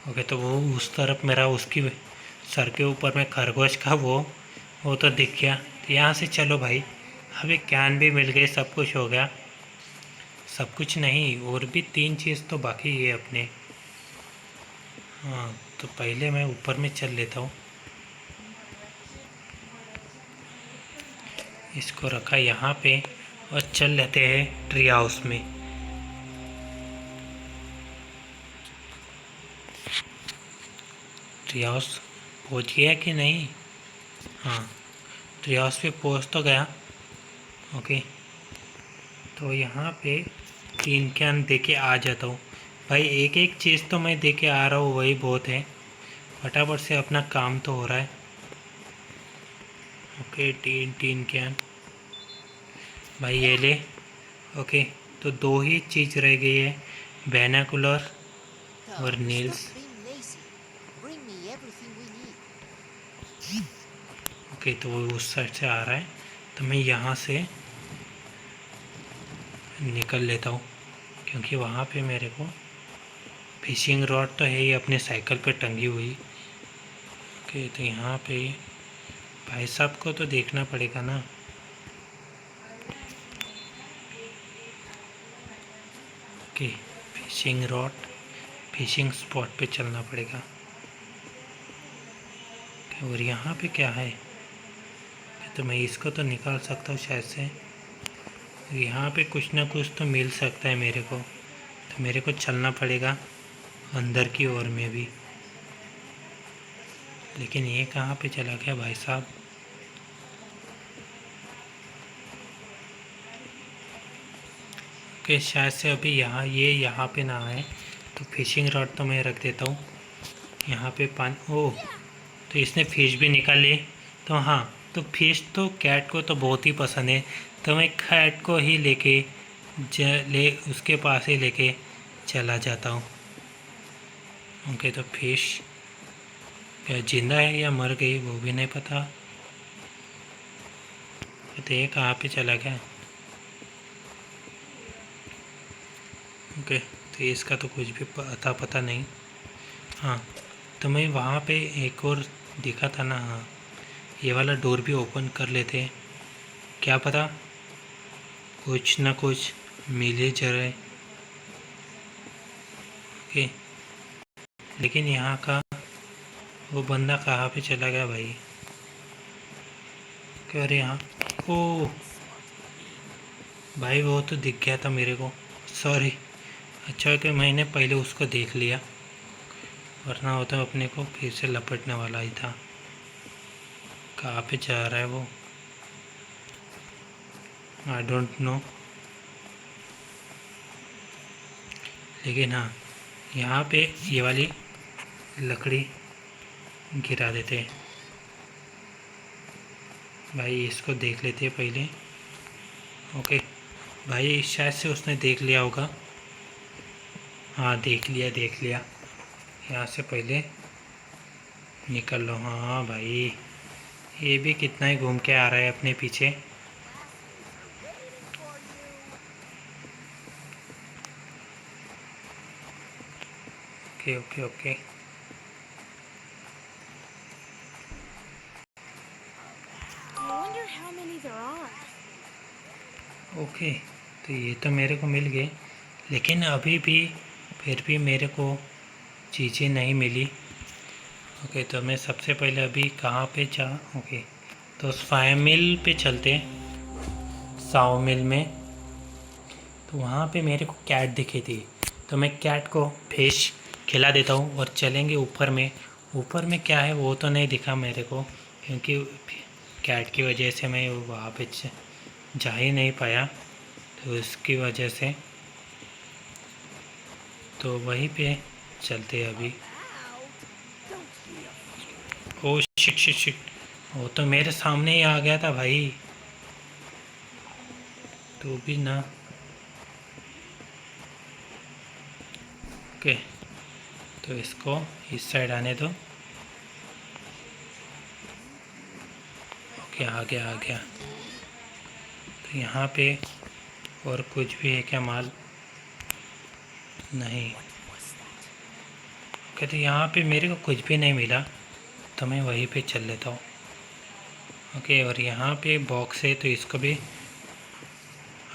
ओके, तो वो उस तरफ मेरा उसकी सर के ऊपर में खरगोश का वो तो दिख गया। तो यहाँ से चलो भाई, अभी कैन भी मिल गए, सब कुछ हो गया। सब कुछ नहीं, और भी 3 चीज़ तो बाकी है अपने। हाँ, तो पहले मैं ऊपर में चल लेता हूँ। इसको रखा यहाँ पे और चल लेते हैं ट्री हाउस में। ट्री हाउस पहुँच गया कि नहीं? हाँ, ट्री हाउस पे पहुँच तो गया। ओके, तो यहाँ पे 3 कैन दे के आ जाता हूँ भाई। एक एक चीज़ तो मैं दे के आ रहा हूँ, वही बहुत है। फटाफट से अपना काम तो हो रहा है। ओके, 3 कैन भाई ये ले। ओके, तो 2 ही चीज़ रह गई है, बैनाकुलर और Tom, Niels. stop being lazy. Bring me everything we need. Okay, तो वो उस साइड से आ रहा है, तो मैं यहाँ से निकल लेता हूँ, क्योंकि वहाँ पे मेरे को फिशिंग रॉड तो है ही अपने साइकिल पे टंगी हुई। ओके, तो यहाँ पे भाई साहब को तो देखना पड़ेगा ना। Okay, fishing rod, fishing spot पे चलना पड़ेगा। और यहाँ पे क्या है? तो मैं इसको तो निकाल सकता हूँ शायद से। यहाँ पे कुछ ना कुछ तो मिल सकता है मेरे को, तो मेरे को चलना पड़ेगा अंदर की ओर में भी। लेकिन ये कहाँ पे चला गया भाई साहब? ओके, शायद से अभी यहाँ पे ना आए, तो फिशिंग रॉड तो मैं रख देता हूँ यहाँ पे। पानी, ओह, तो इसने फिश भी निकाल ली। तो हाँ, तो फिश तो कैट को तो बहुत ही पसंद है, तो मैं कैट को ही उसके पास ही लेके चला जाता हूँ। ओके, तो फिश क्या जिंदा है या मर गई वो भी नहीं पता। तो ये कहाँ पे चला गया? ओके, तो इसका तो कुछ भी पता नहीं। हाँ, तो मैं वहाँ पे एक और दिखा था ना, हाँ ये वाला डोर भी ओपन कर लेते, क्या पता कुछ ना कुछ मिले जरे। ओके, लेकिन यहाँ का वो बंदा कहाँ पे चला गया भाई? क्या? अरे यहाँ, ओ भाई वो तो दिख गया था मेरे को, सॉरी। अच्छा कि मैंने पहले उसको देख लिया, वरना वो तो अपने को फिर से लपटने वाला ही था। कहाँ पे जा रहा है वो? I don't know. लेकिन हाँ, यहाँ पे ये वाली लकड़ी गिरा देते हैं भाई। इसको देख लेते हैं पहले। ओके भाई, शायद से उसने देख लिया होगा। हाँ, देख लिया। यहाँ से पहले निकल लो। हाँ भाई, ये भी कितना ही घूम के आ रहा है अपने पीछे। Okay. I wonder how many there are. Okay, तो ये तो मेरे को मिल गए, लेकिन अभी भी फिर भी मेरे को चीज़ें नहीं मिली। ओके, तो मैं सबसे पहले अभी कहाँ पे ओके, तो साव मिल पे चलते हैं। साव मिल में तो वहाँ पे मेरे को कैट दिखी थी, तो मैं कैट को फिश खिला देता हूँ और चलेंगे ऊपर में। ऊपर में क्या है वो तो नहीं दिखा मेरे को, क्योंकि कैट की वजह से मैं वहाँ पे जा ही नहीं पाया, तो उसकी वजह से तो वहीं पे चलते हैं अभी। ओ शिट शिट शिट, वो तो मेरे सामने ही आ गया था भाई, तो भी ना। ओके, तो इसको इस साइड आने दो। ओके, आ गया आ गया। तो यहाँ पे और कुछ भी है क्या माल? नहीं। ओके, तो यहाँ पे मेरे को कुछ भी नहीं मिला, तो मैं वहीं पे चल लेता हूँ। ओके, और यहाँ पे बॉक्स है तो इसको भी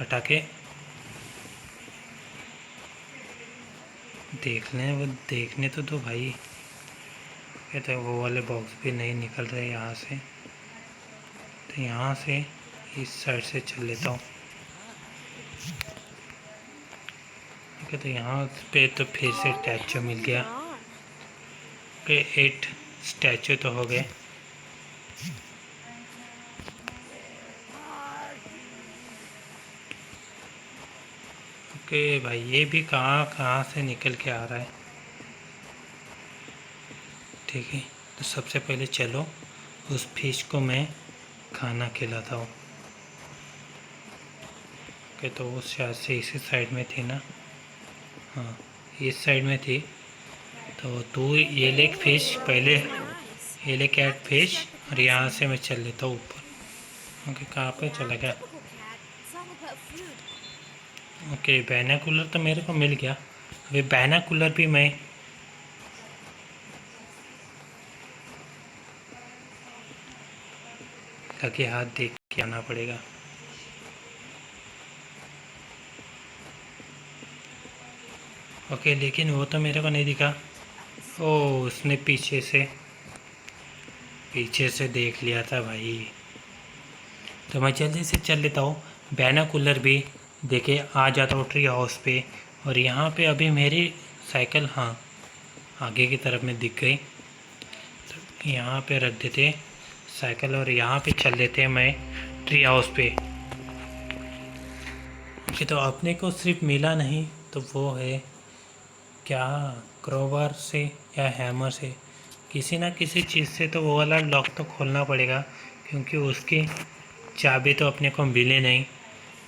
हटा के देखने तो दो भाई। ओके, तो वो वाले बॉक्स भी नहीं निकल रहे यहाँ से, तो यहाँ से इस साइड से चल लेता हूँ। ओके, तो यहाँ पे तो फिर से स्टैचू मिल गया। ओके, 8 स्टैचू तो हो गए। ओके भाई, ये भी कहाँ कहाँ से निकल के आ रहा है। ठीक है, तो सबसे पहले चलो उस फिश को मैं खाना खिलाता हूँ। ओके, तो वो शायद से इसी साइड में थी ना? हाँ, इस साइड में थी। तो तू ये ले फिश पहले, ये ले कैट फिश, और यहाँ से मैं चल लेता हूँ ऊपर। ओके, कहाँ पे चला गया? ओके, बैनाकुलर तो मेरे को मिल गया। अभी बैनाकुलर भी मैं लगे हाथ देख के आना पड़ेगा। ओके, लेकिन वो तो मेरे को नहीं दिखा। ओ, उसने पीछे से देख लिया था भाई। तो मैं जल्दी से चल लेता हूँ, बैनाकुलर भी देखे आ जाता हूँ ट्री हाउस पे। और यहाँ पे अभी मेरी साइकिल, हाँ, आगे की तरफ में दिख गई, तो यहाँ पे रख देते साइकिल और यहाँ पे चल लेते हैं मैं ट्री हाउस पे। ओके, तो अपने को सिर्फ मिला नहीं तो वो है क्या, क्रोबार से या हैमर से, किसी ना किसी चीज़ से तो वो वाला लॉक तो खोलना पड़ेगा, क्योंकि उसकी चाबी तो अपने को मिले नहीं।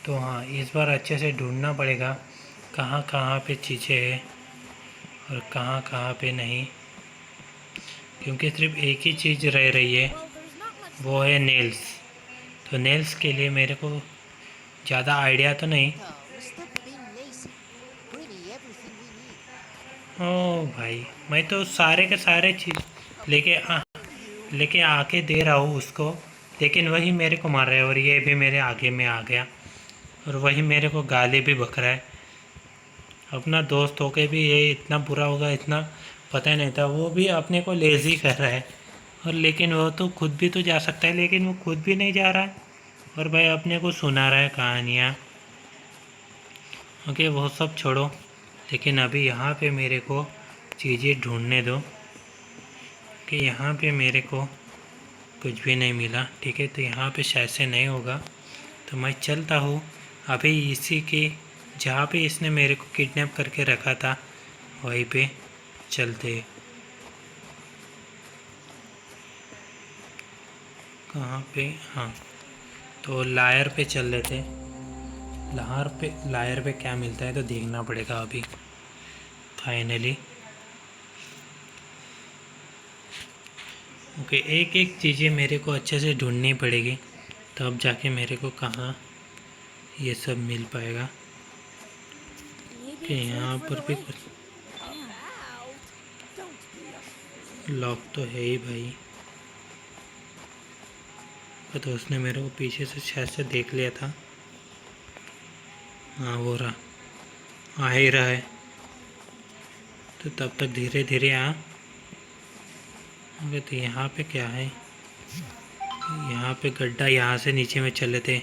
तो हाँ, इस बार अच्छे से ढूंढना पड़ेगा कहाँ कहाँ पे चीज़ें हैं और कहाँ कहाँ पे नहीं, क्योंकि सिर्फ एक ही चीज़ रह रही है, वो है नेल्स। तो नेल्स के लिए मेरे को ज़्यादा आइडिया तो नहीं। Oh, stop being lazy. Really, everything we need. ओ भाई, मैं तो सारे के सारे चीज़ लेके आके दे रहा हूँ उसको, लेकिन वही मेरे को मार रहा है और ये भी मेरे आगे में आ गया और वही मेरे को गाली भी बक रहा है। अपना दोस्त होके भी ये इतना बुरा होगा इतना पता नहीं था। वो भी अपने को लेज़ी कर रहा है, और लेकिन वो तो खुद भी तो जा सकता है, लेकिन वो खुद भी नहीं जा रहा है और भाई अपने को सुना रहा है कहानियाँ। ओके, वो सब छोड़ो, लेकिन अभी यहाँ पे मेरे को चीज़ें ढूंढने दो कि यहाँ पे मेरे को कुछ भी नहीं मिला। ठीक है, तो यहाँ पे शायद से नहीं होगा, तो मैं चलता हूँ अभी इसी के जहाँ पे इसने मेरे को किडनैप करके रखा था वहीं पे चलते। कहाँ पे? हाँ, तो लायर पे चल लेते। लायर पे क्या मिलता है तो देखना पड़ेगा अभी फाइनली। ओके, एक एक चीज़ें मेरे को अच्छे से ढूंढनी पड़ेगी, तब जाके मेरे को कहाँ ये सब मिल पाएगा। कि यहाँ पर भी कुछ लॉक तो है ही भाई, तो उसने मेरे को पीछे से शायद से देख लिया था। हाँ, वो रहा, आ ही रहा है, तो तब तक धीरे धीरे आ। ओके, तो यहाँ पे क्या है? यहाँ पे गड्ढा, यहाँ से नीचे में चले थे।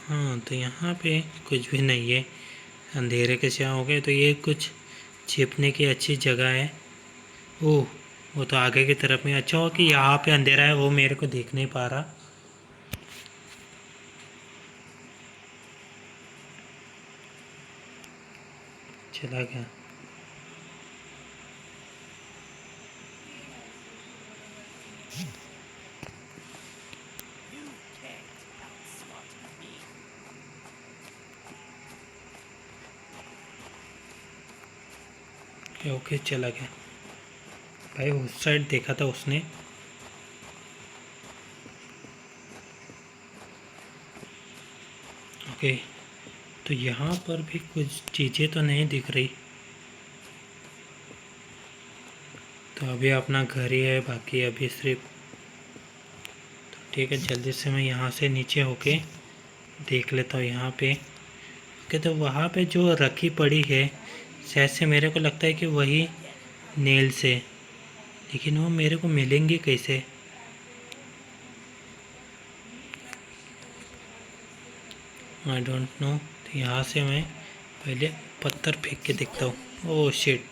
हाँ, तो यहाँ पे कुछ भी नहीं है, अंधेरे के से हो गए तो ये कुछ छिपने की अच्छी जगह है। ओह, वो तो आगे की तरफ में। अच्छा हो कि यहाँ पे अंधेरा है, वो मेरे को देख नहीं पा रहा। चला गया। You can't outsmart me. Okay, चला गया भाई। उस साइड देखा था उसने। ओके, तो यहाँ पर भी कुछ चीज़ें तो नहीं दिख रही। तो अभी अपना घर ही है, बाकी अभी सिर्फ। तो ठीक है, जल्दी से मैं यहाँ से नीचे होके देख लेता हूँ यहाँ पे। ओके, तो वहाँ पे जो रखी पड़ी है, शायद से मेरे को लगता है कि वही नेल्स है, लेकिन वो मेरे को मिलेंगी कैसे? I don't know. तो यहाँ से मैं पहले पत्थर फेंक के देखता हूँ। ओह शिट,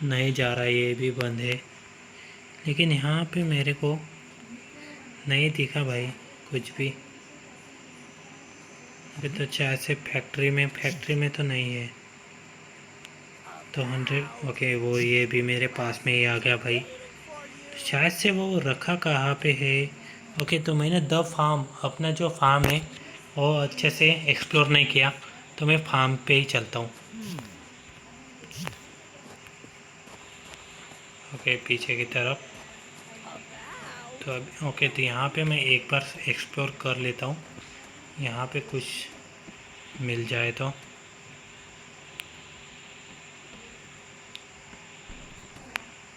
नहीं जा रहा, ये भी बंद है। लेकिन यहाँ पे मेरे को नहीं दिखा भाई कुछ भी। अभी तो शायद से फैक्ट्री में तो नहीं है। तो 100। ओके, वो ये भी मेरे पास में ही आ गया भाई। शायद से वो रखा कहाँ पे है। ओके, तो मैंने द फार्म, अपना जो फार्म है वो अच्छे से एक्सप्लोर नहीं किया, तो मैं फार्म पे ही चलता हूँ। ओके, पीछे की तरफ। तो अब ओके, तो यहाँ पे मैं एक बार एक्सप्लोर कर लेता हूँ, यहाँ पे कुछ मिल जाए तो।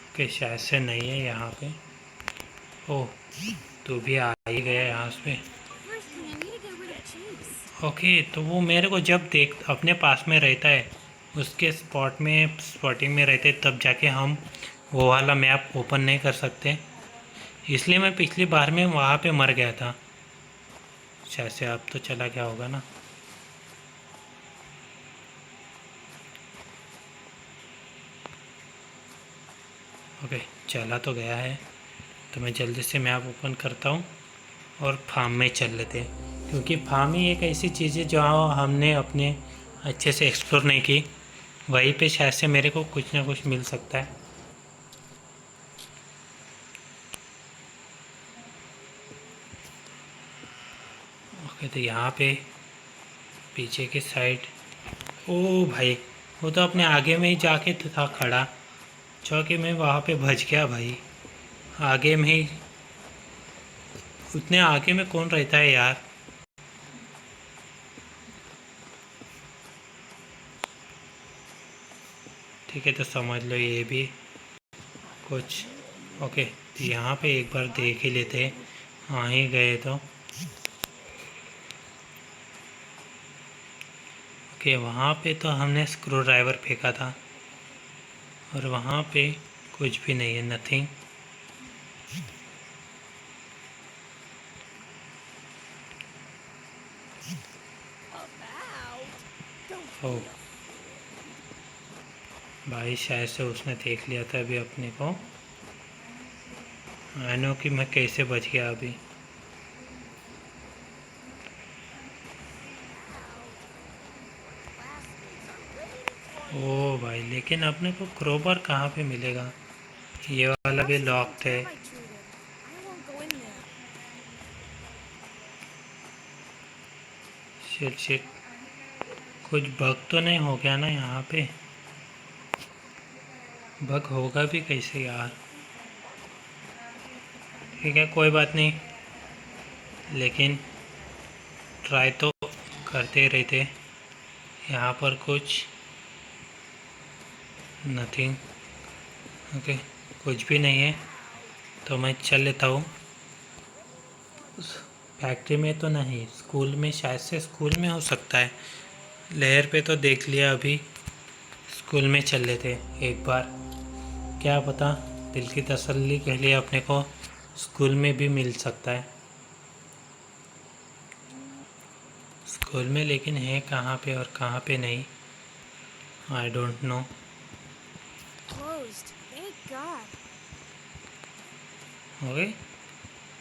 ओके, शायद से नहीं है यहाँ पे। ओह, तू भी आ ही गया यहाँ पे। First, I need to get rid of Chase. Okay, तो वो मेरे को जब देख अपने पास में रहता है, उसके स्पॉटिंग में रहते, तब जाके हम वो वाला मैप ओपन नहीं कर सकते। इसलिए मैं पिछली बार में वहाँ पे मर गया था। शायद से अब तो चला गया होगा ना। ओके, चला तो गया है। तो मैं जल्दी से मैप ओपन करता हूँ और फार्म में चल लेते हैं, क्योंकि फार्म ही एक ऐसी चीज़ है जो हमने अपने अच्छे से एक्सप्लोर नहीं की। वहीं पे शायद से मेरे को कुछ ना कुछ मिल सकता है। ओके, तो यहाँ पे पीछे की साइड। ओ भाई, वो तो अपने आगे में ही जाके तो था खड़ा, चौके में वहाँ पे बच गया भाई। आगे में ही, उतने आगे में कौन रहता है यार। ठीक है, तो समझ लो ये भी कुछ। ओके, तो यहाँ पे एक बार देख ही लेते हैं, आ ही गए तो। ओके, वहाँ पे तो हमने स्क्रू ड्राइवर फेंका था, और वहाँ पे कुछ भी नहीं है, नथिंग। ओ भाई, शायद से उसने देख लिया था अभी अपने को। आई नो कि मैं कैसे बच गया अभी। ओ भाई, लेकिन अपने को क्रोबर कहाँ पे मिलेगा? ये वाला भी लॉक्ड है। I treated. I won't go in there. Shit shit, कुछ बग तो नहीं हो गया ना यहाँ पे? बग होगा भी कैसे यार। ठीक है, कोई बात नहीं, लेकिन ट्राई तो करते रहते। यहाँ पर कुछ नथिंग। ओके, कुछ भी नहीं है, तो मैं चल लेता हूँ। फैक्ट्री में तो नहीं, स्कूल में, शायद से स्कूल में हो सकता है। लहर पे तो देख लिया, अभी स्कूल में चल लेते एक बार। क्या पता, दिल की तसल्ली के लिए अपने को स्कूल में भी मिल सकता है। स्कूल में, लेकिन है कहाँ पे और कहाँ पे नहीं, I don't know. Closed. Thank God. Okay,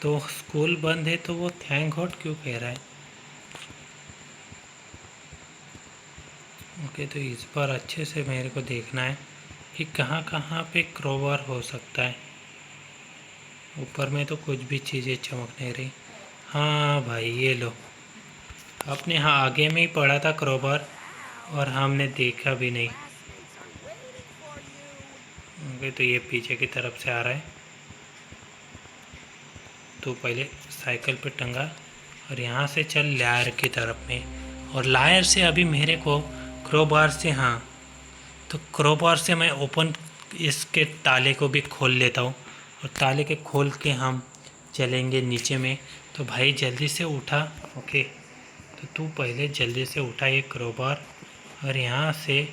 तो स्कूल बंद है तो वो थैंक गॉड क्यों कह रहा है? ओके, तो इस बार अच्छे से मेरे को देखना है कि कहाँ कहाँ पे क्रोबार हो सकता है। ऊपर में तो कुछ भी चीज़ें चमक नहीं रही। हाँ भाई, ये लो, अपने हाँ आगे में ही पड़ा था क्रोबार और हमने देखा भी नहीं। Classmates are waiting for you. Okay, तो ये पीछे की तरफ से आ रहा है। तो पहले साइकिल पे टंगा और यहाँ से चल लायर की तरफ में, और लायर से अभी मेरे को क्रोबार से, हाँ तो क्रोबार से मैं ओपन इसके ताले को भी खोल लेता हूँ, और ताले के खोल के हम चलेंगे नीचे में। तो भाई जल्दी से उठा। ओके, तो तू पहले जल्दी से उठा ये क्रोबार और यहाँ से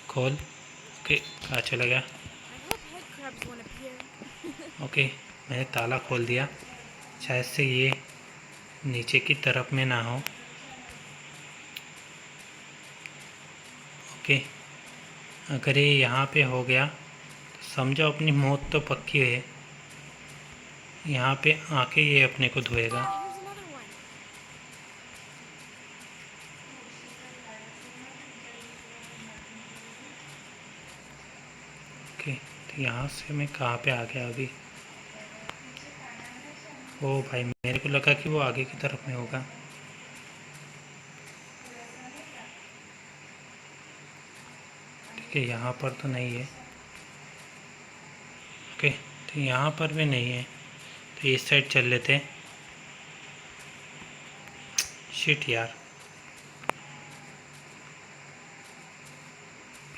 खोल। ओके, कहाँ चला गया? I hope head crabs won't appear. Okay, मैंने ताला खोल दिया, शायद से ये नीचे की तरफ में ना हो। ओके, अगर ये यहाँ पे हो गया तो समझो अपनी मौत तो पक्की है। यहाँ पे आके ये अपने को धोएगा। Here's another one. ओके, तो यहाँ से मैं कहाँ पे आ गया अभी? ओ भाई, मेरे को लगा कि वो आगे की तरफ में होगा। ठीक है, यहाँ पर तो नहीं है। ओके, तो यहाँ पर भी नहीं है, तो इस साइड चल लेते हैं। शिट यार,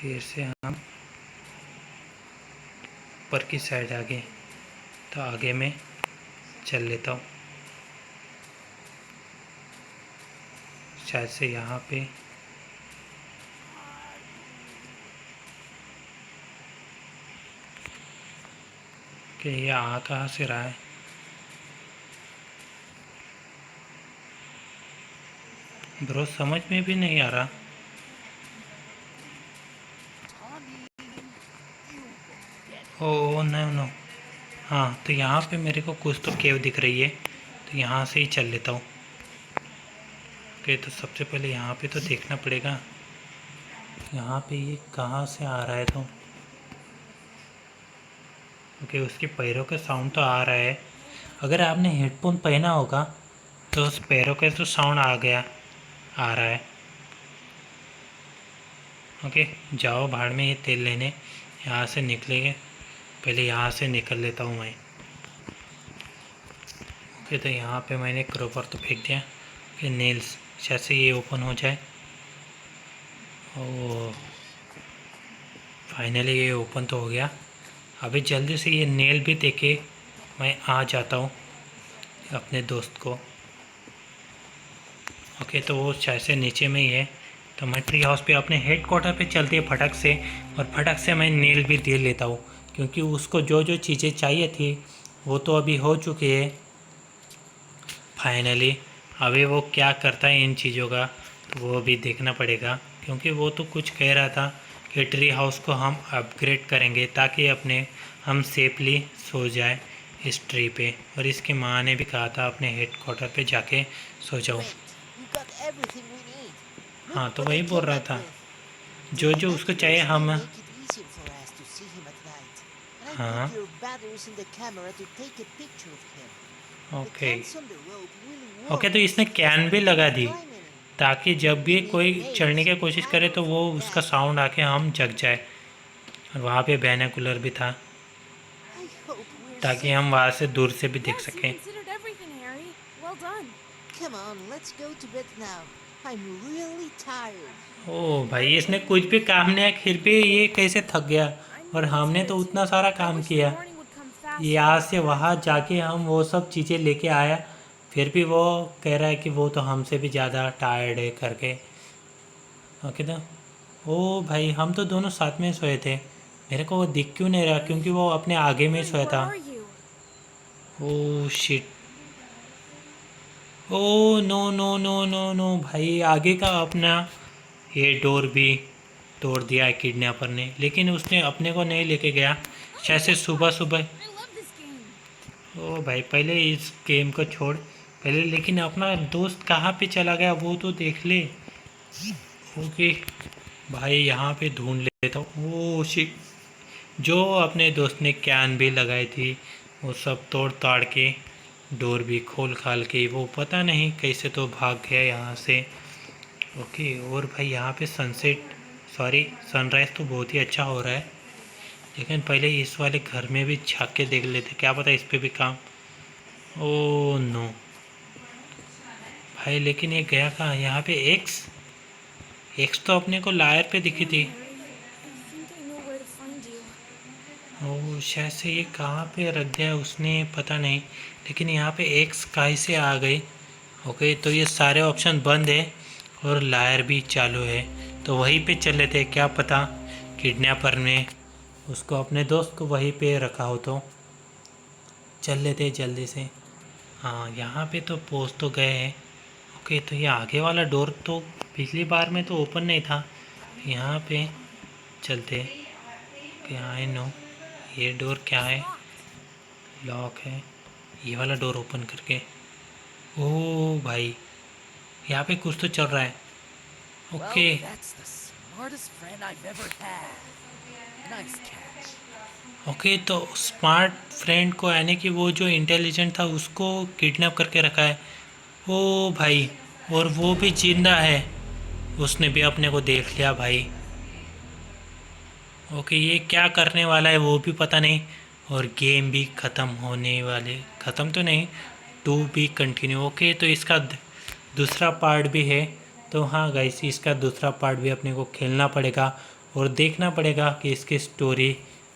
फिर से हम ऊपर की साइड आ गए, तो आगे में चल लेता हूँ। शायद से यहाँ पे कि ये आ कहाँ से रहा है? ब्रो समझ में भी नहीं आ रहा। ओ नो नो, हाँ तो यहाँ पे मेरे को कुछ तो केव दिख रही है, तो यहाँ से ही चल लेता हूँ। ओके, तो सबसे पहले यहाँ पे तो देखना पड़ेगा यहाँ पे ये कहाँ से आ रहा है। तो ओके, उसके पैरों का साउंड तो आ रहा है। अगर आपने हेडफोन पहना होगा तो उस पैरों का तो साउंड आ रहा है। ओके, जाओ भाड़ में ये तेल लेने, यहाँ से निकलेंगे। पहले यहाँ से निकल लेता हूँ मैं। ओके, तो यहाँ पे मैंने क्रोपर तो फेंक दिया कि नेल्स शायद से ये ओपन हो जाए। ओ फाइनली ये ओपन तो हो गया। अभी जल्दी से ये नेल भी देके मैं आ जाता हूँ अपने दोस्त को। ओके, तो वो शायद से नीचे में ही है, तो मैं ट्री हाउस पे अपने हेड क्वार्टर पे चलते हैं फटक से, और फटक से मैं नेल भी दे लेता हूँ, क्योंकि उसको जो जो चीज़ें चाहिए थी वो तो अभी हो चुकी है फाइनली। अभी वो क्या करता है इन चीज़ों का तो वो भी देखना पड़ेगा, क्योंकि वो तो कुछ कह रहा था कि ट्री हाउस को हम अपग्रेड करेंगे ताकि हम सेफली सो जाए इस ट्री पे, और इसकी माँ ने भी कहा था अपने हेड क्वार्टर पे जाके सो जाओ। Great. We got everything we need. Look हाँ, तो what I वही बोल came रहा up था, with. जो The जो उसको batteries चाहिए will हम। make it easier for us to see him at night. And I हाँ, put your batteries in the camera to take a picture of him. The okay cans on the rope will okay, work तो इसने कैन भी लगा दी climbing. ताकि जब भी कोई चढ़ने की कोशिश करे तो वो Hammer उसका for साउंड आके हम जग जाए। और वहाँ पे बैनोकुलर भी था I hope we're ताकि safe. हम वहाँ से दूर से भी देख Yes, you सकें। considered everything, Harry. Well done. Come on, let's go to bed now. I'm really tired. ओ भाई, इसने कुछ भी काम नहीं किया फिर भी ये कैसे थक गया, I'm और हमने तो exhausted. उतना सारा I काम wish the किया। morning would come faster. यहाँ से वहाँ जाके हम वो सब चीज़ें लेके आया, फिर भी वो कह रहा है कि वो तो हमसे भी ज़्यादा टायर्ड है करके। ओके, तो ओ भाई, हम तो दोनों साथ में सोए थे, मेरे को वो दिख क्यों नहीं रहा, क्योंकि वो अपने आगे में ही Harry, सोया where था। are you? Oh shit, oh no no no no no भाई, आगे का अपना ये डोर भी तोड़ दिया है किडनैपर ने, लेकिन उसने अपने को नहीं लेके गया। शायद से सुबह सुबह। I love this game. ओ भाई पहले इस गेम को छोड़ पहले, लेकिन अपना दोस्त कहाँ पे चला गया वो तो देख ले। ओके भाई यहाँ पे ढूंढ लेता हूँ। ओ शिट, जो अपने दोस्त ने कैन भी लगाई थी वो सब तोड़ ताड़ के, डोर भी खोल खाल के वो पता नहीं कैसे तो भाग गया यहाँ से। ओके, और भाई यहाँ पे सनसेट सॉरी सनराइज़ तो बहुत ही अच्छा हो रहा है, लेकिन पहले इस वाले घर में भी झाँक के देख लेते, क्या पता इस पे भी काम। ओ नो भाई, लेकिन ये गया कहाँ? यहाँ पे एक्स एक्स तो अपने को लायर पे दिखी थी। I think I know where to find you. ओ शायद से ये कहाँ पे रख दिया उसने पता नहीं, लेकिन यहाँ पे एक्स काहे से आ गई। ओके, तो ये सारे ऑप्शन बंद है और लायर भी चालू है, तो वहीं पे चल लेते, क्या पता किडनैपर ने उसको अपने दोस्त को वहीं पे रखा हो, तो चल लेते जल्दी से। हाँ यहाँ पे तो पहुँच तो गए हैं। ओके, तो ये आगे वाला डोर तो पिछली बार में तो ओपन नहीं था, यहाँ पे चलते। क्या आई नो, ये डोर क्या है? लॉक है। ये वाला डोर ओपन करके, ओ भाई यहाँ पे कुछ तो चल रहा है। Okay Well, that's the smartest friend I've ever had. Nice catch. Okay, तो स्मार्ट फ्रेंड को यानी कि वो जो इंटेलिजेंट था उसको किडनैप करके रखा है। ओ भाई, और वो भी जिंदा है, उसने भी अपने को देख लिया भाई। ओके, ये क्या करने वाला है वो भी पता नहीं, और गेम भी ख़त्म होने वाले, ख़त्म तो नहीं, टू भी कंटिन्यू। ओके, तो इसका दूसरा पार्ट भी है, तो हाँ गाइस इसका दूसरा पार्ट भी अपने को खेलना पड़ेगा और देखना पड़ेगा कि इसकी स्टोरी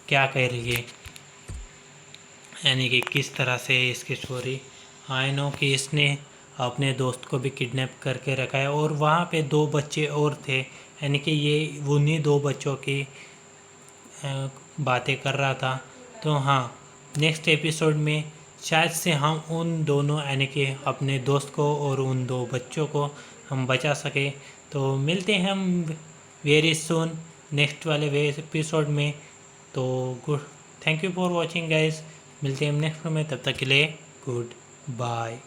क्या कह रही है, यानी कि किस तरह से इसकी स्टोरी। आई नो कि इसने अपने दोस्त को भी किडनैप करके रखा है, और वहाँ पे 2 बच्चे और थे, यानी कि ये उन्हीं 2 बच्चों की बातें कर रहा था। तो हाँ, नेक्स्ट एपिसोड में शायद से हम उन दोनों यानी कि अपने दोस्त को और उन 2 बच्चों को हम बचा सके। तो मिलते हैं हम वेरी सुन नेक्स्ट वाले एपिसोड में। तो good, thank you for watching guys, मिलते हैं हम नेक्स्ट में, तब तक के लिए गुड बाय।